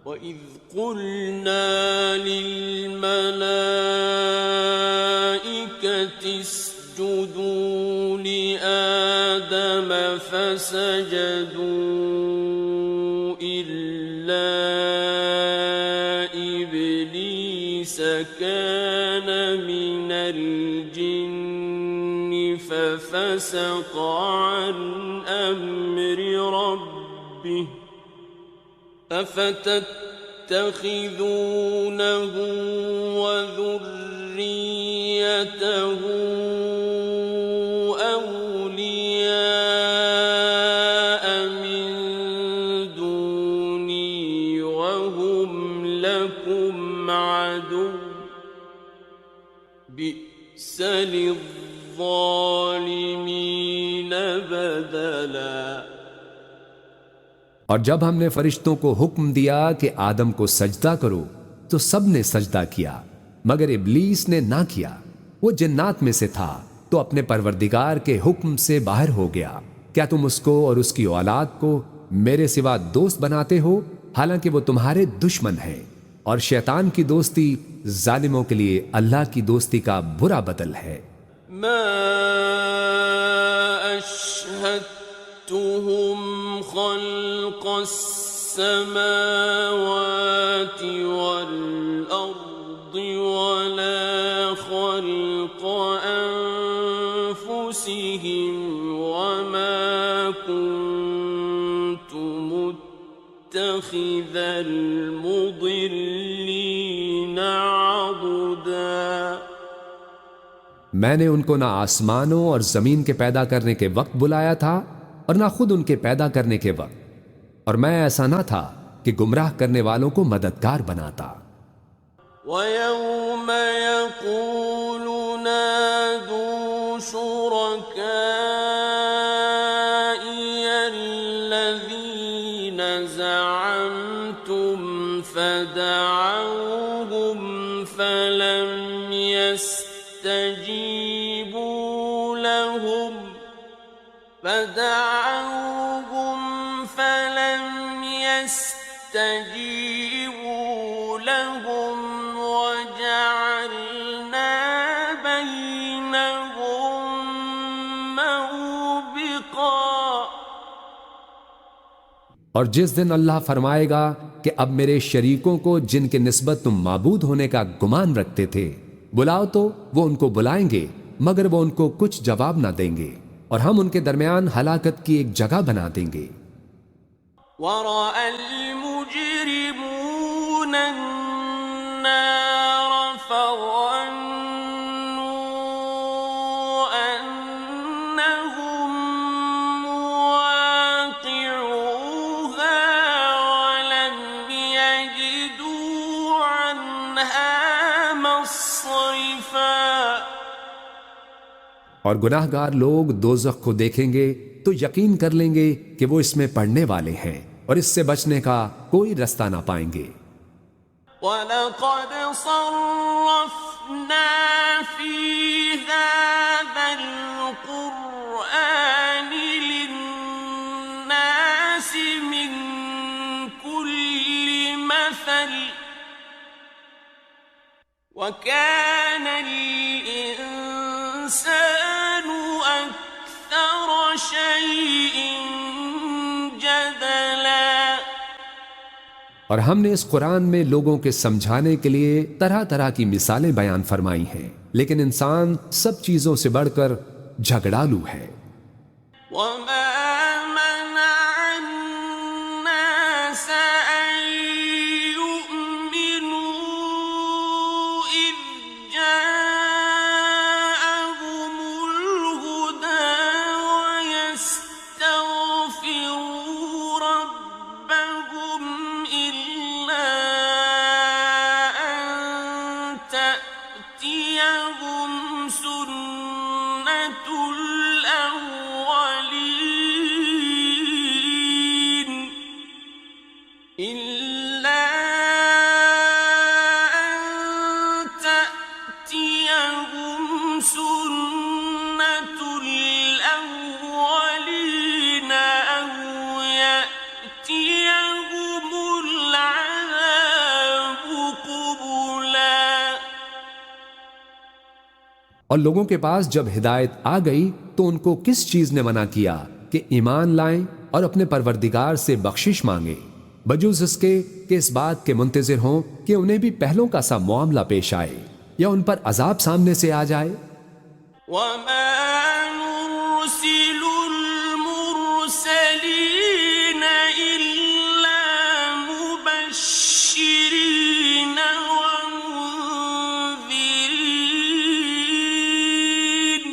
وَإِذْ قُلْنَا لِلْمَلَائِكَةِ اسْجُدُوا لِآدَمَ فَسَجَدُوا إِلَّا إِبْلِيسَ كَانَ مِنَ الْجِنِّ فَفَسَقَ عَنْ أَمْرِ رَبِّهِ أَفَتَتَّخِذُونَهُ وَذُرِّيَّتَهُ أَوْلِيَاءَ مِن دُونِي وَهُمْ لَكُمْ عَدُوٌّ بِئْسَ لِلظَّالِمِينَ بَدَلًا۔ اور جب ہم نے فرشتوں کو حکم دیا کہ آدم کو سجدہ کرو تو سب نے سجدہ کیا مگر ابلیس نے نہ کیا، وہ جنات میں سے تھا تو اپنے پروردگار کے حکم سے باہر ہو گیا۔ کیا تم اس کو اور اس کی اولاد کو میرے سوا دوست بناتے ہو حالانکہ وہ تمہارے دشمن ہیں، اور شیطان کی دوستی ظالموں کے لیے اللہ کی دوستی کا برا بدل ہے۔ ما أشهدتهم خلق السماوات والأرض ولا خلق أنفسهم وما كنت متخذ المضلين عضدا۔ میں نے ان کو نہ آسمانوں اور زمین کے پیدا کرنے کے وقت بلایا تھا اور نہ خود ان کے پیدا کرنے کے وقت، اور میں ایسا نہ تھا کہ گمراہ کرنے والوں کو مددگار بناتا۔ وَيَوْمَ يَقُولُ نَادُوا شُرَكَائِيَ الَّذِينَ زَعَمْتُمْ فَدَعَوْهُمْ فَلَمْ يَسْتَجِيبُوا لَهُمْ وَجَعَلْنَا بَيْنَهُمْ مَوْبِقًا۔ اور جس دن اللہ فرمائے گا کہ اب میرے شریکوں کو جن کے نسبت تم معبود ہونے کا گمان رکھتے تھے بلاؤ، تو وہ ان کو بلائیں گے مگر وہ ان کو کچھ جواب نہ دیں گے، اور ہم ان کے درمیان ہلاکت کی ایک جگہ بنا دیں گے۔ وَرَأَى الْمُجْرِمُونَ النَّارَ فَظَنُّوا أَنَّهُمْ مُوَاقِعُوهَا وَلَمْ يَجِدُوا عَنْهَا مَصْرِفًا۔ اور گناہ گار لوگ دوزخ کو دیکھیں گے تو یقین کر لیں گے کہ وہ اس میں پڑنے والے ہیں، اور اس سے بچنے کا کوئی رستہ نہ پائیں گے۔ وَلَقَدْ صَرَّفْنَا فِي هَذَا الْقُرْآنِ لِلنَّاسِ مِنْ كُلِّ مَثَلٍ وَكَانَ الْإِنسَانُ الإنسان أكثر شيء جدلا. اور ہم نے اس قرآن میں لوگوں کے سمجھانے کے لیے طرح طرح کی مثالیں بیان فرمائی ہیں، لیکن انسان سب چیزوں سے بڑھ کر جھگڑالو ہے. وما منع الناس أن يؤمنوا إذ جاءهم الهدى ويستغفروا ربهم إلا أن تأتيهم سنة الأولين إلا أن تأتيهم سنة الأولين أو يأتيهم العذاب قبلا. اور لوگوں کے پاس جب ہدایت آ گئی تو ان کو کس چیز نے منع کیا کہ ایمان لائیں اور اپنے پروردگار سے بخشش مانگیں، بجوز اس کے کہ اس بات کے منتظر ہوں کہ انہیں بھی پہلوں کا سا معاملہ پیش آئے یا ان پر عذاب سامنے سے آ جائے. وما نرسل المرسلين إلا مبشرين ومنذرين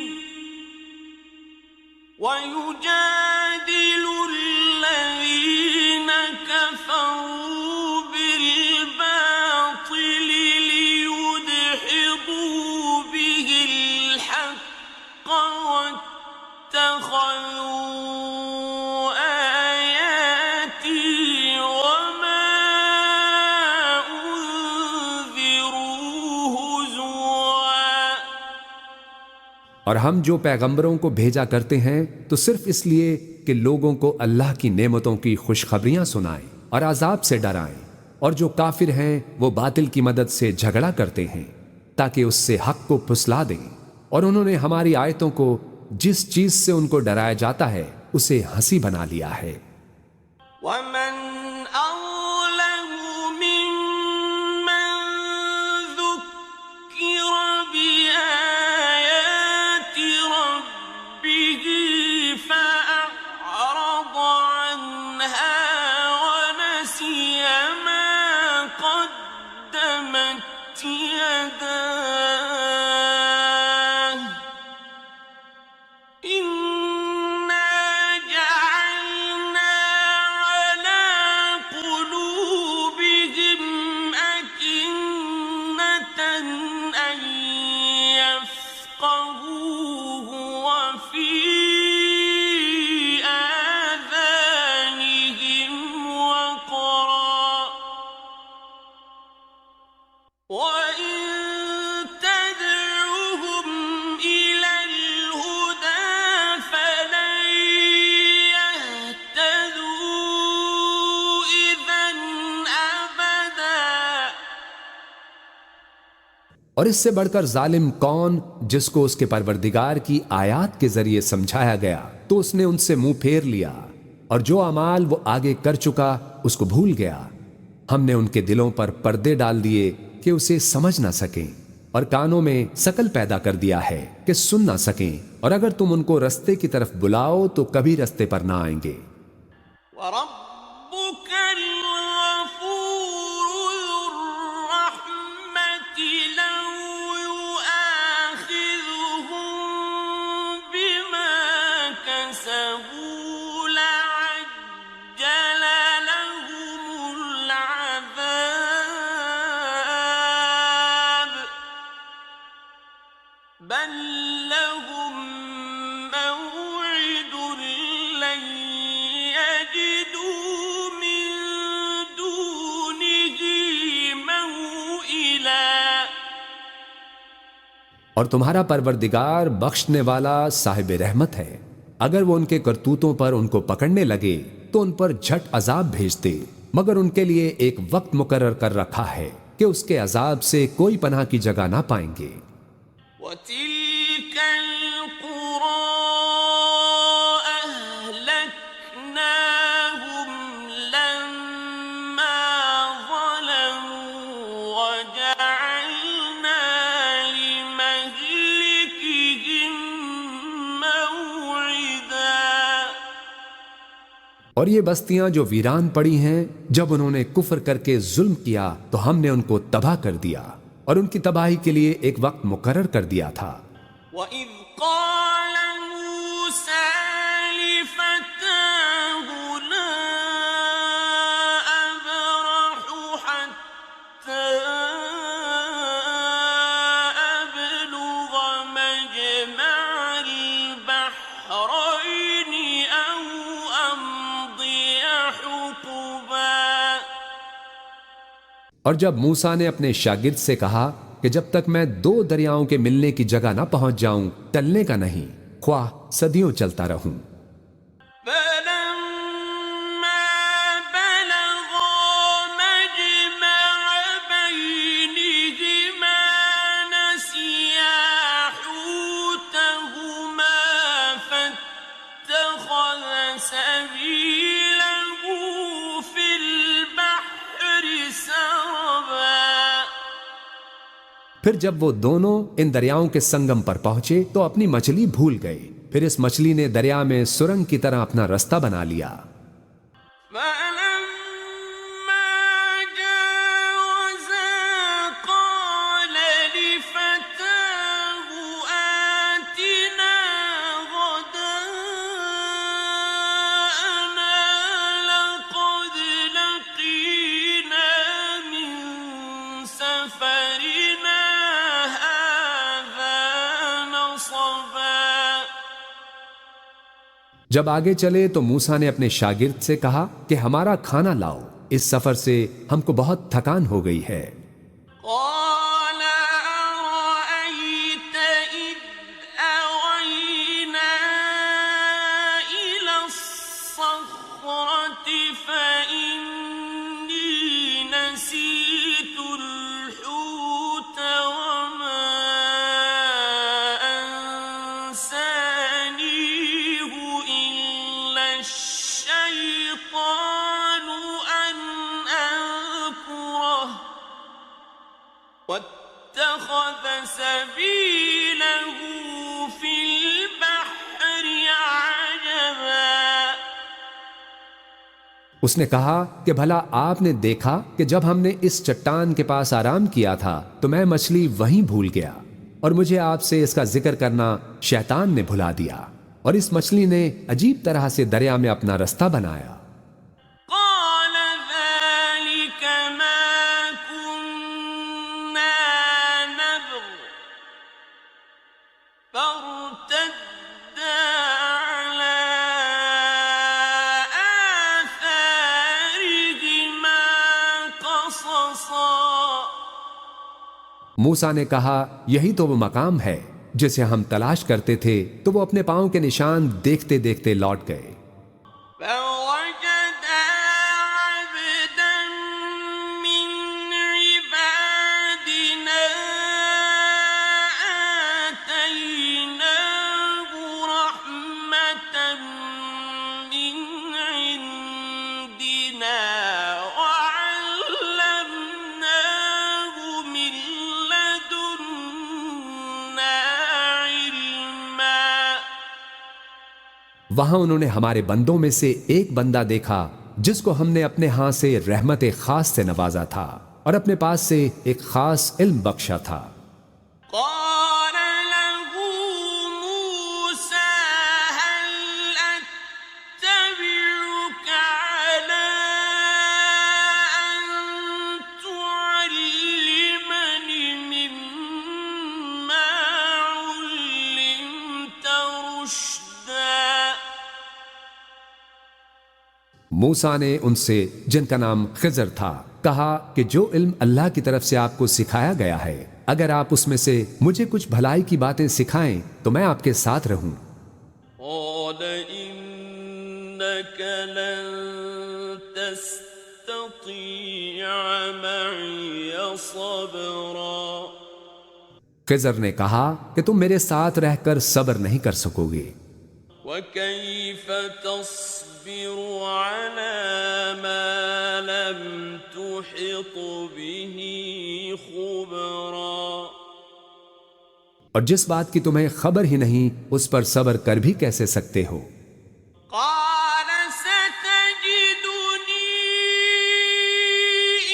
ويجادل الذين كفروا بالباطل ليدحضوا به الحق واتخذوا آياتي وما أنذروا هزوا. اور ہم جو پیغمبروں کو بھیجا کرتے ہیں تو صرف اس لیے کہ لوگوں کو اللہ کی نعمتوں کی خوشخبریاں سنائیں اور عذاب سے ڈرائیں، اور جو کافر ہیں وہ باطل کی مدد سے جھگڑا کرتے ہیں تاکہ اس سے حق کو پھسلا دیں، اور انہوں نے ہماری آیتوں کو جس چیز سے ان کو ڈرایا جاتا ہے اسے ہنسی بنا لیا ہے. ومن أظلم ممن ذكر بآيات ربه فأعرض عنها ونسي ما قدمت يداه إنا جعلنا على قلوبهم أكنة أن يفقهوه وفي آذانهم وقرا وإن تدعوهم إلى الهدى فلن يهتدوا إذا أبدا. اور اس سے بڑھ کر ظالم کون جس کو اس کے پروردگار کی آیات کے ذریعے سمجھایا گیا تو اس نے ان سے منہ پھیر لیا، اور جو اعمال وہ آگے کر چکا اس کو بھول گیا. ہم نے ان کے دلوں پر پردے ڈال دیے کہ اسے سمجھ نہ سکیں، اور کانوں میں سکل پیدا کر دیا ہے کہ سن نہ سکیں، اور اگر تم ان کو رستے کی طرف بلاؤ تو کبھی رستے پر نہ آئیں گے. وربك الغفور ذو الرحمة لو يؤاخذهم بما كسبوا لعجل لهم العذاب بل لهم موعد لن يجدوا من دونه موئلا. اور تمہارا پروردگار بخشنے والا صاحب رحمت ہے، اگر وہ ان کے کرتوتوں پر ان کو پکڑنے لگے تو ان پر جھٹ عذاب بھیجتے، مگر ان کے لیے ایک وقت مقرر کر رکھا ہے کہ اس کے عذاب سے کوئی پناہ کی جگہ نہ پائیں گے. وَتِلْكَ القرى أهلكناهم لما ظلموا وجعلنا لمهلكهم موعدا. اور یہ بستیاں جو ویران پڑی ہیں، جب انہوں نے کفر کر کے ظلم کیا تو ہم نے ان کو تباہ کر دیا اور ان کی تباہی کے لیے ایک وقت مقرر کر دیا تھا. وَإِذْ قَالَ مُوسَىٰ لِفَتَاهُ لَا أَبْرَحُ حَتَّىٰ أَبْلُغَ مَجْمَعَ الْبَحْرَيْنِ أَوْ أَمْضِيَ حُقُبًا. اور جب موسیٰ نے اپنے شاگرد سے کہا کہ جب تک میں 2 دریاؤں کے ملنے کی جگہ نہ پہنچ جاؤں ٹلنے کا نہیں، خواہ صدیوں چلتا رہوں. فَلَمَّا بَلَغَا مَجْمَعَ بَيْنِهِمَا نَسِيَا حُوتَهُمَا فَاتَّخَذَ سَبِيلَهُ فِي الْبَحْرِ سَرَبًا. پھر جب وہ دونوں ان دریاؤں کے سنگم پر پہنچے تو اپنی مچھلی بھول گئے. پھر اس مچھلی نے دریا میں سرنگ کی طرح اپنا رستہ بنا لیا. فَلَمَّا جَاوَزَا قَالَ لِفَتَاهُ آتِنَا غَدَاءَنَا لَقَدْ لَقِينَا مِن سَفَرِنَا هَٰذَا نَصَبًا. جب آگے چلے تو موسیٰ نے اپنے شاگرد سے کہا کہ ہمارا کھانا لاؤ، اس سفر سے ہم کو بہت تھکان ہو گئی ہے. قَالَ أَرَأَيْتَ إِذْ أَوَيْنَا إِلَى الصَّخْرَةِ فَإِنِّي نَسِيتُ الْحُوتَ وَمَا أَنسَانِيهُ إِلَّا الشَّيْطَانُ أَنْ أَذْكُرَهُ وَاتَّخَذَ سَبِيلَهُ فِي الْبَحْرِ عَجَبًا. اس نے کہا کہ بھلا آپ نے دیکھا کہ جب ہم نے اس چٹان کے پاس آرام کیا تھا تو میں مچھلی وہیں بھول گیا، اور مجھے آپ سے اس کا ذکر کرنا شیطان نے بھلا دیا، اور اس مچھلی نے عجیب طرح سے دریا میں اپنا رستہ بنایا. قَالَ ذَٰلِكَ مَا كُنَّا نَبْغِ فَارْتَدَّا عَلَىٰ آثَارِهِمَا قَصَصًا. موسیٰ نے کہا یہی تو وہ مقام ہے جسے ہم تلاش کرتے تھے. تو وہ اپنے پاؤں کے نشان دیکھتے دیکھتے لوٹ گئے. فَوَجَدَا عَبْدًا مِّنْ عِبَادِنَا آتَيْنَاهُ رَحْمَةً مِّنْ عِندِنَا وَعَلَّمْنَاهُ مِن لَّدُنَّا عِلْمًا. وہاں انہوں نے ہمارے بندوں میں سے ایک بندہ دیکھا جس کو ہم نے اپنے ہاں سے رحمت خاص سے نوازا تھا اور اپنے پاس سے ایک خاص علم بخشا تھا. قَالَ لَهُ مُوسَىٰ هَلْ أَتَّبِعُكَ عَلَىٰ أَن تُعَلِّمَنِ مِمَّا عُلِّمْتَ رُشْدًا. موسیٰ نے ان سے جن کا نام خضر تھا کہا کہ جو علم اللہ کی طرف سے آپ کو سکھایا گیا ہے، اگر آپ اس میں سے مجھے کچھ بھلائی کی باتیں سکھائیں تو میں آپ کے ساتھ رہوں. قَالَ إِنَّكَ لَن تَسْتَطِيعَ مَعِيَ صَبْرًا. خضر نے کہا کہ تم میرے ساتھ رہ کر صبر نہیں کر سکو گے. وَكَيْفَ تَصْبِرُ عَلَى مَا لَمْ تُحِطْ بِهِ خُبْرًا. اور جس بات کی تمہیں خبر ہی نہیں اس پر صبر کر بھی کیسے سکتے ہو؟ قَالَ سَتَجِدُنِي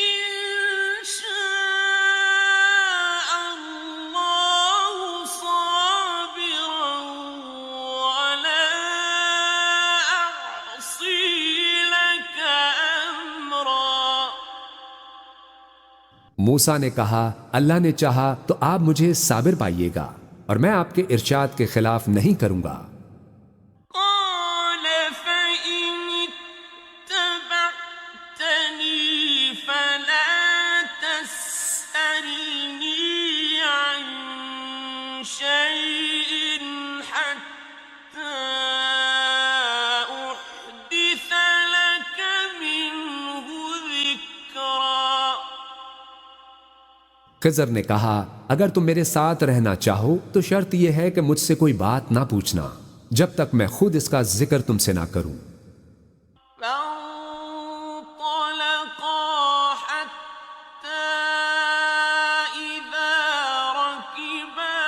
إِن شَاءَ اللَّهُ صَابِرًا وَلَا أَعْصِي لَكَ أَمْرًا. موسیٰ نے کہا اللہ نے چاہا تو آپ مجھے صابر پائیے گا اور میں آپ کے ارشاد کے خلاف نہیں کروں گا. قَالَ فَإِنِ اتَّبَعْتَنِي فَلَا تَسْأَلْنِي عَن شَيْءٍ حَتَّى أُحْدِثَ لَكَ مِنْهُ ذِكْرًا. خضر نے کہا اگر تم میرے ساتھ رہنا چاہو تو شرط یہ ہے کہ مجھ سے کوئی بات نہ پوچھنا جب تک میں خود اس کا ذکر تم سے نہ کروں. فانطلقا حتى إذا ركبا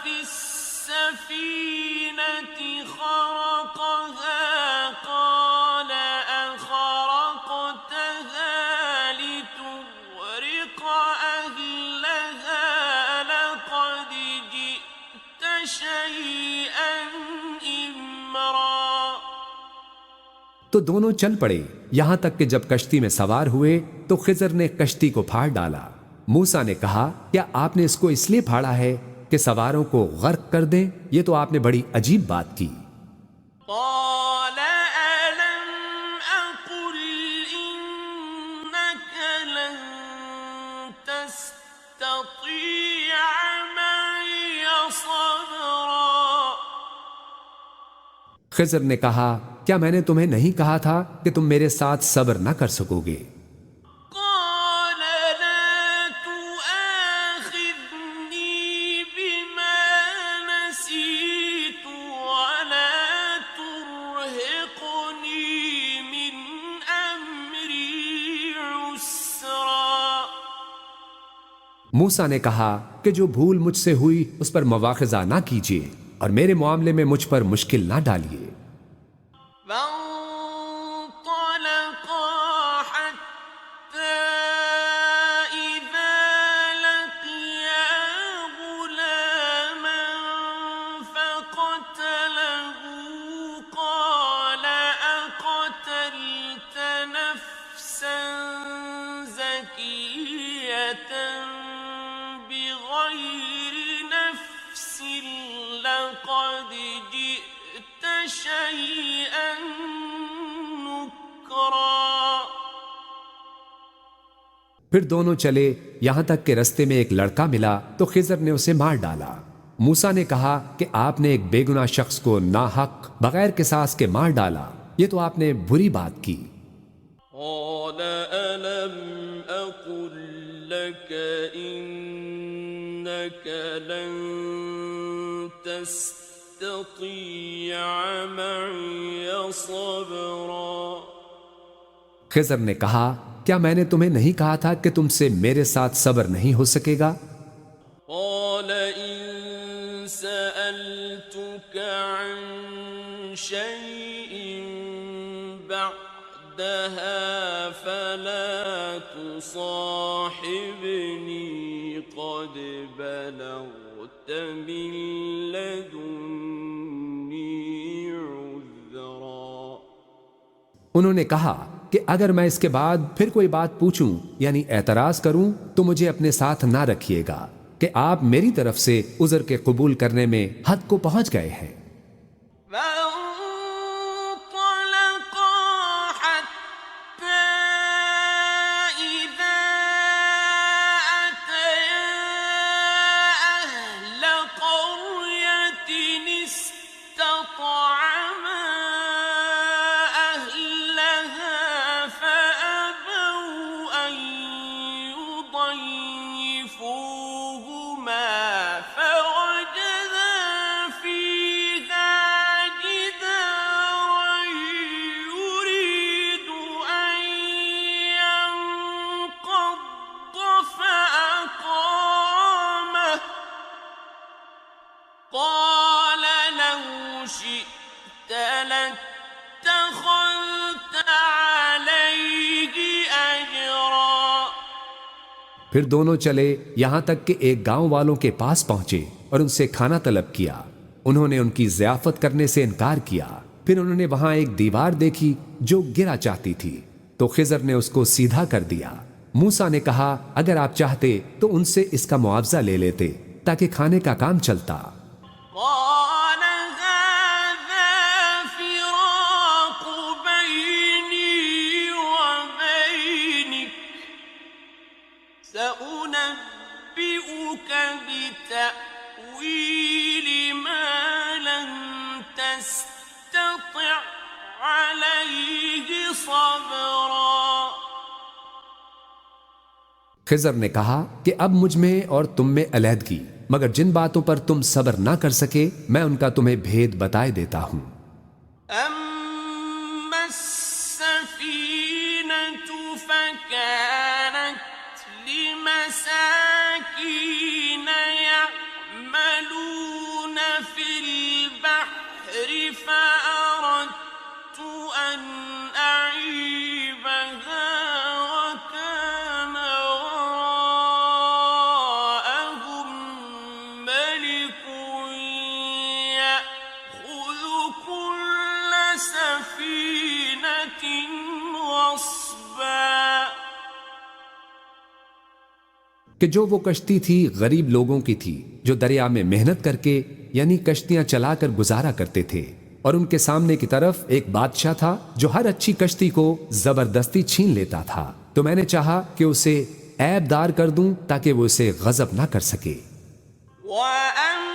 في السفينة خرقها قال أخرقتها لتغرق أهلها لقد جئت شيئا إمرا. تو دونوں چل پڑے یہاں تک کہ جب کشتی میں سوار ہوئے تو خضر نے کشتی کو پھاڑ ڈالا. موسیٰ نے کہا کیا آپ نے اس کو اس لیے پھاڑا ہے کہ سواروں کو غرق کر دیں؟ یہ تو آپ نے بڑی عجیب بات کی. قال ألم أقل إنك لن تستطيع معي صبرا. خضر نے کہا کیا میں نے تمہیں نہیں کہا تھا کہ تم میرے ساتھ صبر نہ کر سکو گے؟ قال لا تؤاخذني بما نسيت ولا ترهقني من أمري عسرا. موسیٰ نے کہا کہ جو بھول مجھ سے ہوئی اس پر مواخذہ نہ کیجیے اور میرے معاملے میں مجھ پر مشکل نہ ڈالیے. فانطلقا حتى إذا لقيا غلاما فقتله قال أقتلت نفسا زكية بغير نفس لقد جئت شيئا نكرا. پھر دونوں چلے یہاں تک کہ رستے میں ایک لڑکا ملا تو خضر نے اسے مار ڈالا. موسیٰ نے کہا کہ آپ نے ایک بے گناہ شخص کو ناحق بغیر قصاص کے مار ڈالا، یہ تو آپ نے بری بات کی. قال ألم أقل لك إنك لن تستطيع معي صبرا. خضر نے کہا کیا میں نے تمہیں نہیں کہا تھا کہ تم سے میرے ساتھ صبر نہیں ہو سکے گا؟ قال إن سألتك عن شيء بعدها فلا تصاحبني قد بلغت من لدني عذرا. انہوں نے کہا کہ اگر میں اس کے بعد پھر کوئی بات پوچھوں یعنی اعتراض کروں تو مجھے اپنے ساتھ نہ رکھیے گا کہ آپ میری طرف سے عذر کے قبول کرنے میں حد کو پہنچ گئے ہیں. فانطلقا حتى إذا أتيا أهل قرية استطعما أهلها فأبوا أن يضيفوهما قال لو شئت لاتخذت عليه أجرا. پھر دونوں چلے یہاں تک کہ ایک گاؤں والوں کے پاس پہنچے اور ان سے کھانا طلب کیا. انہوں نے ان کی ضیافت کرنے سے انکار کیا. پھر انہوں نے وہاں ایک دیوار دیکھی جو گرا چاہتی تھی تو خضر نے اس کو سیدھا کر دیا. موسیٰ نے کہا اگر آپ چاہتے تو ان سے اس کا معاوضہ لے لیتے تاکہ کھانے کا کام چلتا. قال هذا فراق بيني وبينك سأنبئك بتأويل ما لم تستطع عليه صبرا. خضر نے کہا کہ اب مجھ میں اور تم میں علیحدگی، مگر جن باتوں پر تم صبر نہ کر سکے میں ان کا تمہیں بھید بتائے دیتا ہوں. أما السفينة فكانت لمساكين يعملون في البحر فأردت أن أعيبها وكان وراءهم ملك يأخذ كل سفينة غصبا. کہ جو وہ کشتی تھی غریب لوگوں کی تھی جو دریا میں محنت کر کے یعنی کشتیاں چلا کر گزارا کرتے تھے، اور ان کے سامنے کی طرف ایک بادشاہ تھا جو ہر اچھی کشتی کو زبردستی چھین لیتا تھا. تو میں نے چاہا کہ اسے عیب دار کر دوں تاکہ وہ اسے غضب نہ کر سکے. وَأَمَّا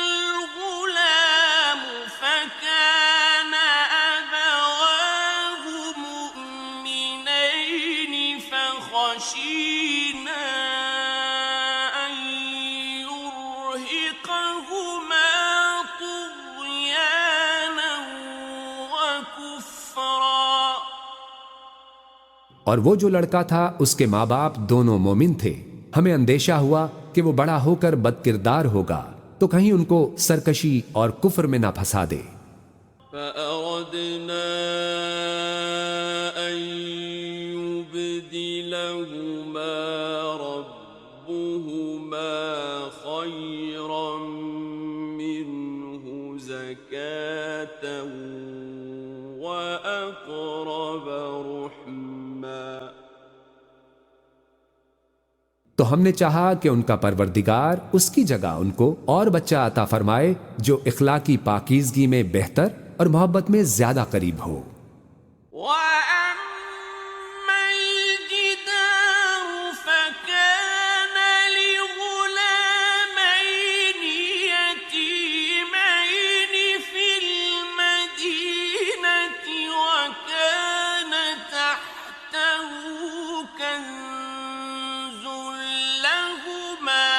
الْغُلَامُ فَكَانَ أَبَوَاهُ مُؤْمِنَيْنِ فَخَشِينَا أَن يُرْهِقَهُمَا طُغْيَانًا وَكُفْرًا. اور وہ جو لڑکا تھا اس کے ماں باپ دونوں مومن تھے. ہمیں اندیشہ ہوا کہ وہ بڑا ہو کر بد کردار ہوگا تو کہیں ان کو سرکشی اور کفر میں نہ پھنسا دے. فأردنا أن يبدلهما ربهما خيرا منه زكاة وأقرب رحما. تو ہم نے چاہا کہ ان کا پروردگار اس کی جگہ ان کو اور بچہ عطا فرمائے جو اخلاقی پاکیزگی میں بہتر اور محبت میں زیادہ قریب ہو. وَأَمَّا الْجِدَارُ فَكَانَ لِغُلَامَيْنِ يَتِيمَيْنِ فِي الْمَدِينَةِ وَكَانَ تَحْتَهُ كَنزٌ لَهُمَا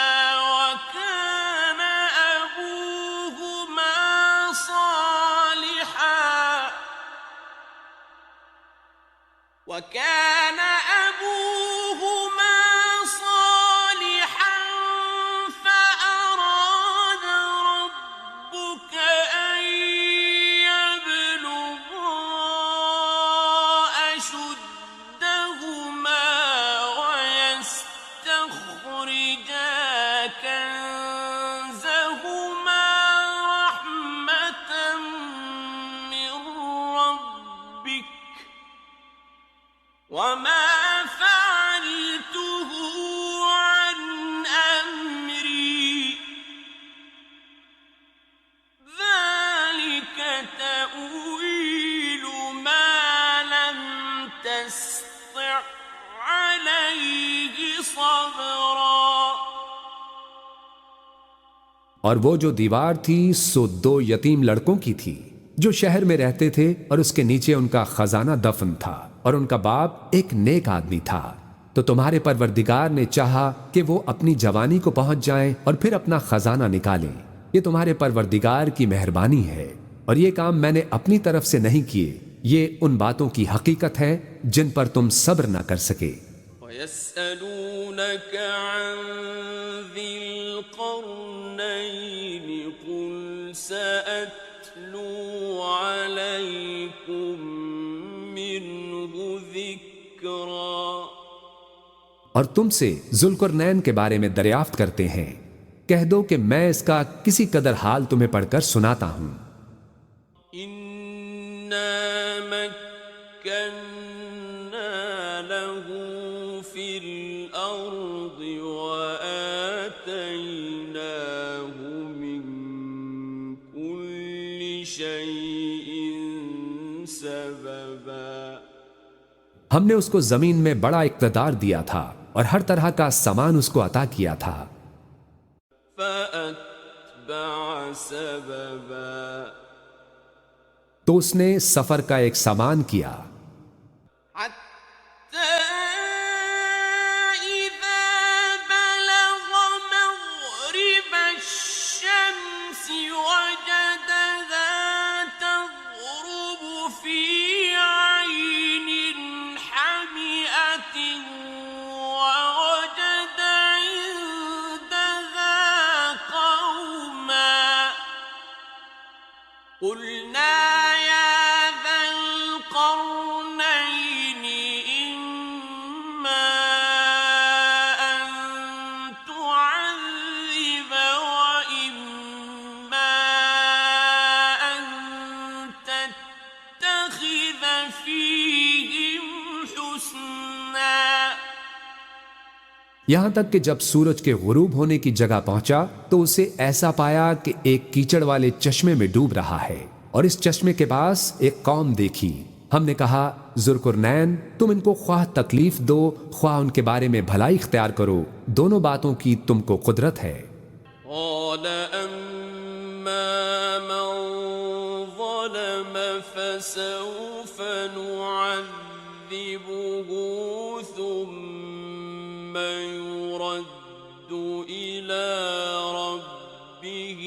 وَكَانَ أَبُوهُمَا صالحا فأراد ربك أن يبلغا أشدهما ويستخرجا كنزهما رحمة من ربك وما فعلته عن أمري ذلك تأويل ما لم تستطع عليه صبرا. اور وہ جو دیوار تھی سو 2 یتیم لڑکوں کی تھی جو شہر میں رہتے تھے اور اس کے نیچے ان کا خزانہ دفن تھا اور ان کا باپ ایک نیک آدمی تھا. تو تمہارے پروردگار نے چاہا کہ وہ اپنی جوانی کو پہنچ جائیں اور پھر اپنا خزانہ نکالیں. یہ تمہارے پروردگار کی مہربانی ہے اور یہ کام میں نے اپنی طرف سے نہیں کیے. یہ ان باتوں کی حقیقت ہے جن پر تم صبر نہ کر سکے. وَيَسْأَلُونَكَ عَنْ ذِي الْقَرْنَيْنِ سأتلو عليكم منه ذكرا. اور تم سے ذوالقرنین کے بارے میں دریافت کرتے ہیں، کہہ دو کہ میں اس کا کسی قدر حال تمہیں پڑھ کر سناتا ہوں. إنا مكنا له في الأرض وآتيناه من كل شيء سببا. ہم نے اس کو زمین میں بڑا اقتدار دیا تھا اور ہر طرح کا سامان اس کو عطا کیا تھا. فأتبع سببا. تو اس نے سفر کا ایک سامان کیا. حتى إذا بلغ مغرب الشمس وجدها تغرب في عين حمئة ووجد عندها قوما. قلنا یہاں تک کہ جب سورج کے غروب ہونے کی جگہ پہنچا تو اسے ایسا پایا کہ ایک کیچڑ والے چشمے میں ڈوب رہا ہے اور اس چشمے کے پاس ایک قوم دیکھی. ہم نے کہا ذوالقرنین تم ان کو خواہ تکلیف دو خواہ ان کے بارے میں بھلائی اختیار کرو، دونوں باتوں کی تم کو قدرت ہے. قال أما من ظلم فسوف نعذبه ثم يرد إلى ربه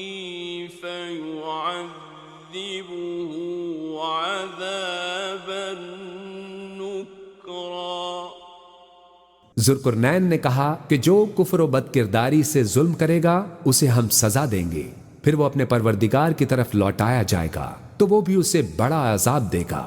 فيعذبه عذابا نكرا. ذوالقرنین نے کہا کہ جو کفر و بد کرداری سے ظلم کرے گا اسے ہم سزا دیں گے، پھر وہ اپنے پروردگار کی طرف لوٹایا جائے گا تو وہ بھی اسے بڑا عذاب دے گا.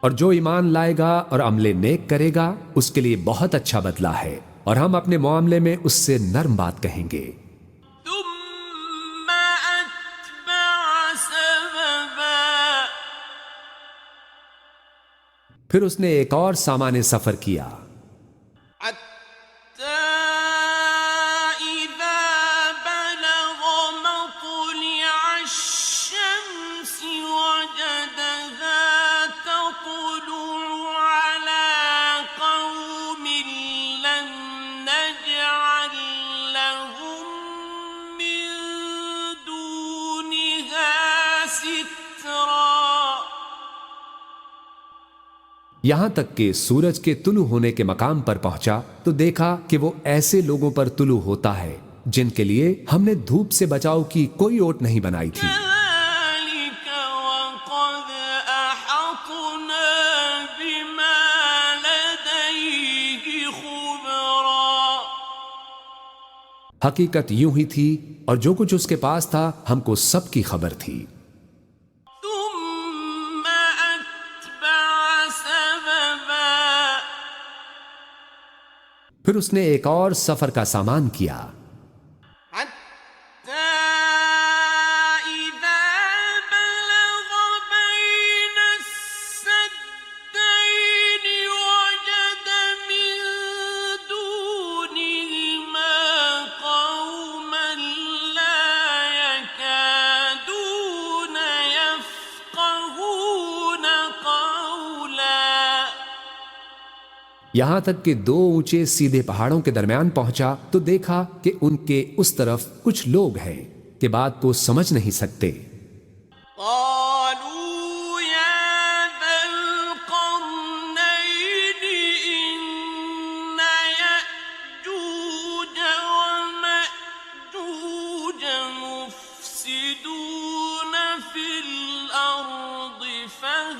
اور جو ایمان لائے گا اور عمل نیک کرے گا اس کے لیے بہت اچھا بدلہ ہے، اور ہم اپنے معاملے میں اس سے نرم بات کہیں گے. ثم أتبع سببا. پھر اس نے ایک اور سامان سفر کیا. یہاں تک کہ سورج کے طلوع ہونے کے مقام پر پہنچا تو دیکھا کہ وہ ایسے لوگوں پر طلوع ہوتا ہے جن کے لیے ہم نے دھوپ سے بچاؤ کی کوئی اوٹ نہیں بنائی تھی. حقیقت یوں ہی تھی اور جو کچھ اس کے پاس تھا ہم کو سب کی خبر تھی. پھر اس نے ایک اور سفر کا سامان کیا. یہاں تک کہ دو اونچے سیدھے پہاڑوں کے درمیان پہنچا تو دیکھا کہ ان کے اس طرف کچھ لوگ ہیں کہ بات کو سمجھ نہیں سکتے. قالوا يا ذا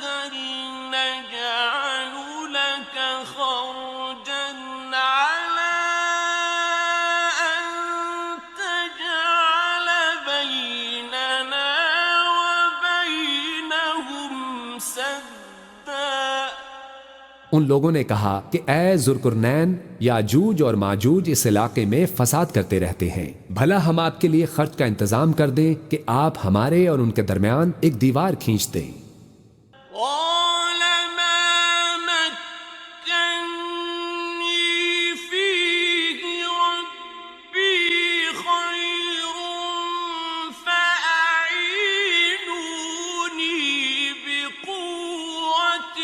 هل نجعل لك خرجا على أن تجعل بيننا وبينهم سدا؟ ان لوگوں نے کہا کہ اے ذوالقرنین، یاجوج اور ماجوج اس علاقے میں فساد کرتے رہتے ہیں، بھلا ہم آپ کے لیے خرچ کا انتظام کر دیں کہ آپ ہمارے اور ان کے درمیان ایک دیوار کھینچ دیں۔ قال ما مكنني فيه ربي خير فأعينوني بقوة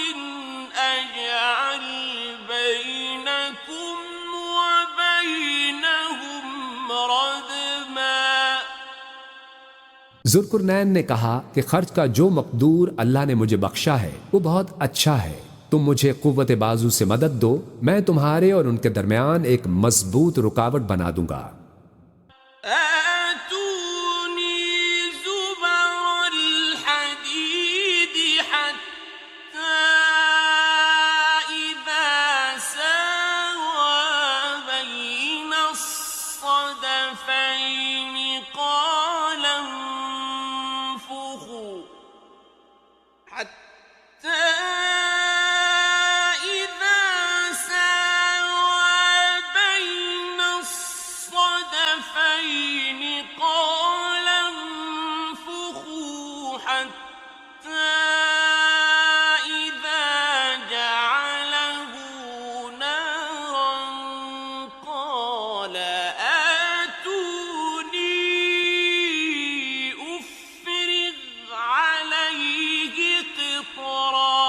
أجعل بينكم وبينهم ردما۔ ذوالقرنین نے کہا کہ خرچ کا جو مقدور اللہ نے مجھے بخشا ہے وہ بہت اچھا ہے، تم مجھے قوت بازو سے مدد دو، میں تمہارے اور ان کے درمیان ایک مضبوط رکاوٹ بنا دوں گا۔ آتوني زبر الحديد حتى إذا ساوى بين الصدفين قال انفخوا حتى إذا ساوى بين الصدفين قال انفخوا حتى إذا جعله نارا قال آتوني أفرغ عليه قطرا۔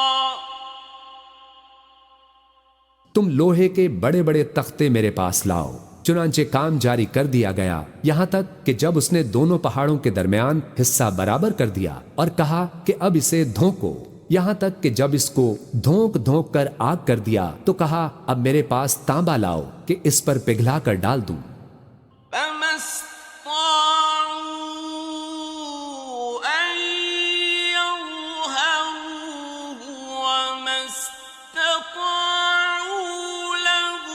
تم لوہے کے بڑے بڑے تختے میرے پاس لاؤ۔ چنانچہ کام جاری کر دیا گیا، یہاں تک کہ جب اس نے دونوں پہاڑوں کے درمیان حصہ برابر کر دیا اور کہا کہ اب اسے دھونکو، یہاں تک کہ جب اس کو دھونک دھونک کر آگ کر دیا تو کہا اب میرے پاس تانبا لاؤ کہ اس پر پگھلا کر ڈال دوں۔ فما استطاعوا أن يظهروه وما استطاعوا له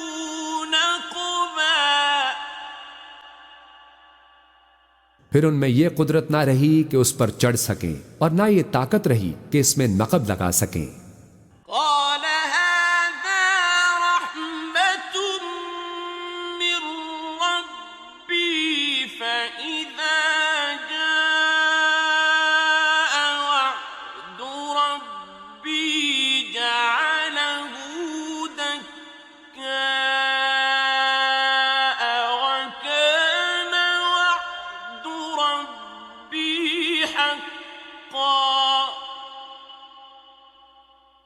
نقبا۔ پھر ان میں یہ قدرت نہ رہی کہ اس پر چڑھ سکیں اور نہ یہ طاقت رہی کہ اس میں نقب لگا سکیں۔ قال هذا رحمة من ربي فإذا جاء وعد ربي جعله دكاء وكان وعد ربي حقا۔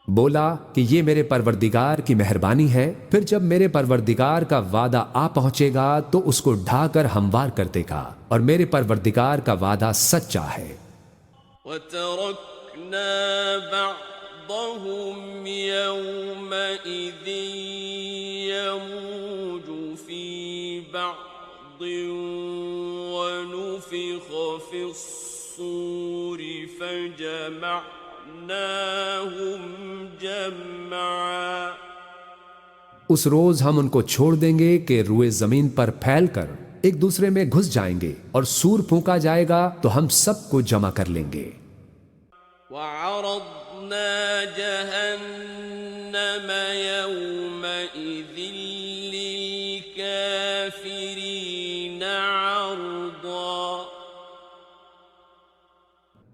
بولا کہ یہ میرے پروردگار کی مہربانی ہے، پھر جب میرے پروردگار کا وعدہ آ پہنچے گا تو اس کو ڈھا کر ہموار کر دے گا، اور میرے پروردگار کا وعدہ سچا ہے۔ وتركنا بعضهم يومئذ يموج في بعض ونفخ في الصور فجمعناهم جمعا۔ اس روز ہم ان کو چھوڑ دیں گے کہ روئے زمین پر پھیل کر ایک دوسرے میں گھس جائیں گے، اور سور پھونکا جائے گا تو ہم سب کو جمع کر لیں گے۔ وعرضنا جهنم يومئذ للكافرين عرضا۔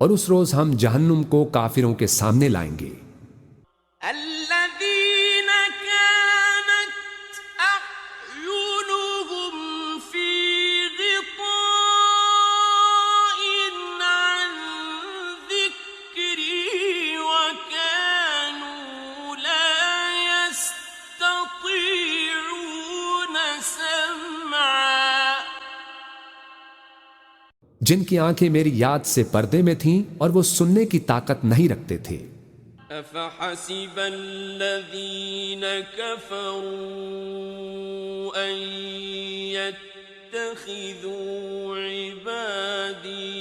اور اس روز ہم جہنم کو کافروں کے سامنے لائیں گے۔ الذين كانت أعينهم في غطاء عن ذكري وكانوا لا يستطيعون سمعا۔ جن کی آنکھیں میری یاد سے پردے میں تھیں اور وہ سننے کی طاقت نہیں رکھتے تھے۔ أفحسب الذين كفروا أن يتخذوا عبادي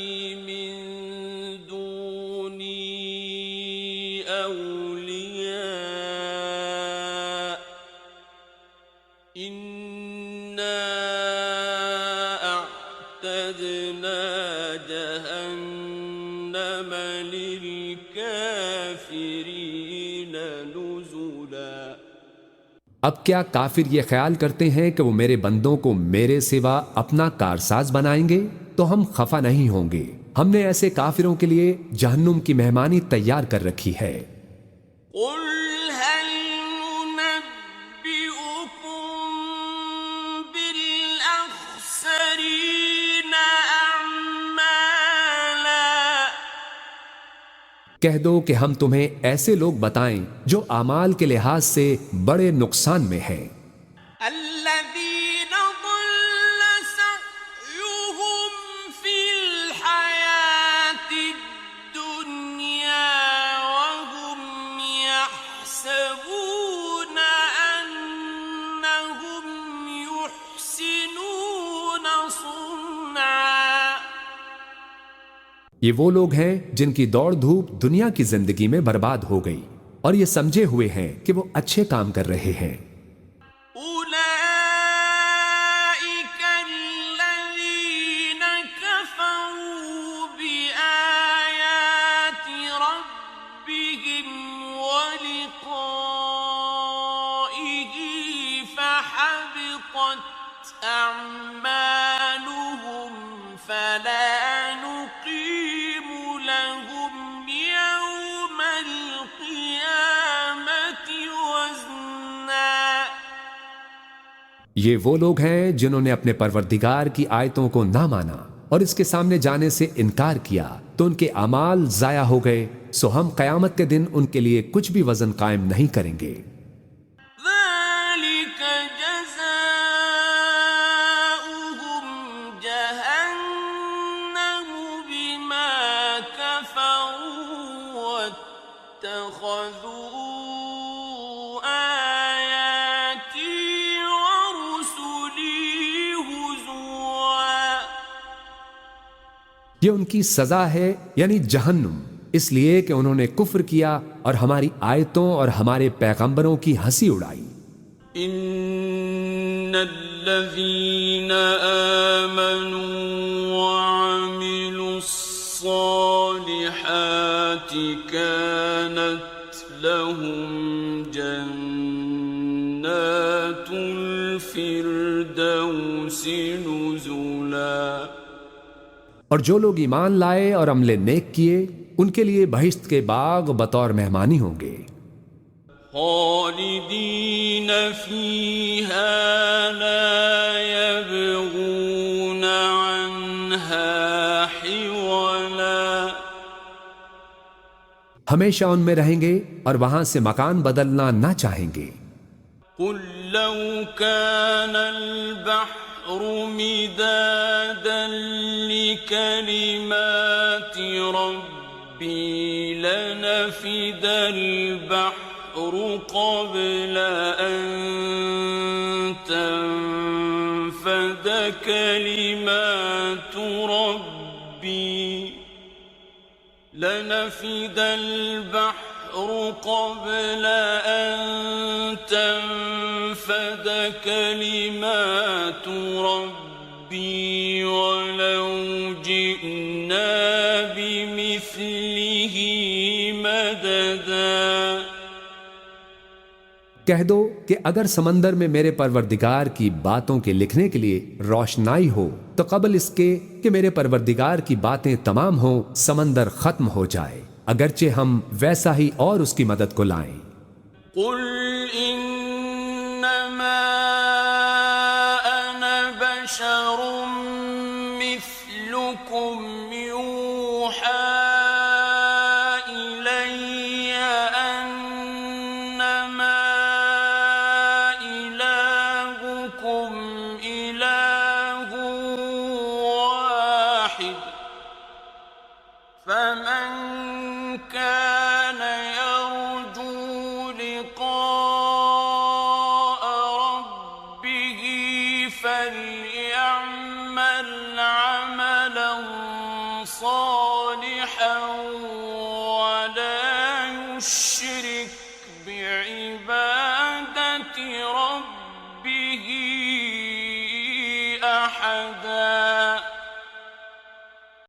من دوني أولياء إنا أعتدنا جهنم للكافرين نزلا۔ اب کیا کافر یہ خیال کرتے ہیں کہ وہ میرے بندوں کو میرے سوا اپنا کارساز بنائیں گے؟ تو ہم خفا نہیں ہوں گے۔ ہم نے ایسے کافروں کے لیے جہنم کی مہمانی تیار کر رکھی ہے۔ قل هل ننبئكم بالأخسرين أعمالا؟ کہہ دو کہ ہم تمہیں ایسے لوگ بتائیں جو اعمال کے لحاظ سے بڑے نقصان میں ہیں۔ الذين ضل سعيهم في الحياة الدنيا وهم يحسبون أنهم يحسنون صنعا۔ یہ وہ لوگ ہیں جن کی دوڑ دھوپ دنیا کی زندگی میں برباد ہو گئی اور یہ سمجھے ہوئے ہیں کہ وہ اچھے کام کر رہے ہیں۔ أولئك الذين كفروا بآيات ربهم ولقائه فحبطت أعمالهم فلا نقيم لهم يوم القيامة وزنا۔ یہ وہ لوگ ہیں جنہوں نے اپنے پروردگار کی آیتوں کو نہ مانا اور اس کے سامنے جانے سے انکار کیا تو ان کے اعمال ضائع ہو گئے، سو ہم قیامت کے دن ان کے لیے کچھ بھی وزن قائم نہیں کریں گے۔ ذلك جزاؤهم جهنم بما كفروا واتخذوا آياتي ورسلي هزوا۔ یہ ان کی سزا ہے، یعنی جہنم، اس لیے کہ انہوں نے کفر کیا اور ہماری آیتوں اور ہمارے پیغمبروں کی ہنسی اڑائی۔ إن الذين آمنوا وعملوا الصالحات كانت لهم جنات الفردوس نزلا۔ اور جو لوگ ایمان لائے اور عمل نیک کیے ان کے لیے بہشت کے باغ بطور مہمانی ہوں گے۔ خالدین فیہا لا یبغون عنہا حولا۔ ہمیشہ ان میں رہیں گے اور وہاں سے مکان بدلنا نہ چاہیں گے۔ قل لو كان البحر مدادا لكلمات ربي لنفد البحر قبل أن تنفد كلمات ربي لنفد البحر قبل أن تنفد كلمات ربي ولو جئنا بمثله مددا۔ کہہ دو کہ اگر سمندر میں میرے پروردگار کی باتوں کے لکھنے کے لیے روشنائی ہو تو قبل اس کے کہ میرے پروردگار کی باتیں تمام ہوں سمندر ختم ہو جائے، اگرچہ ہم ویسا ہی اور اس کی مدد کو لائیں۔ قل انما انا بشر مثلكم يوحى الي انما الهكم اله واحد فمن كان يرجو لقاء ربه فليعمل عملا صالحا ولا يشرك مشركين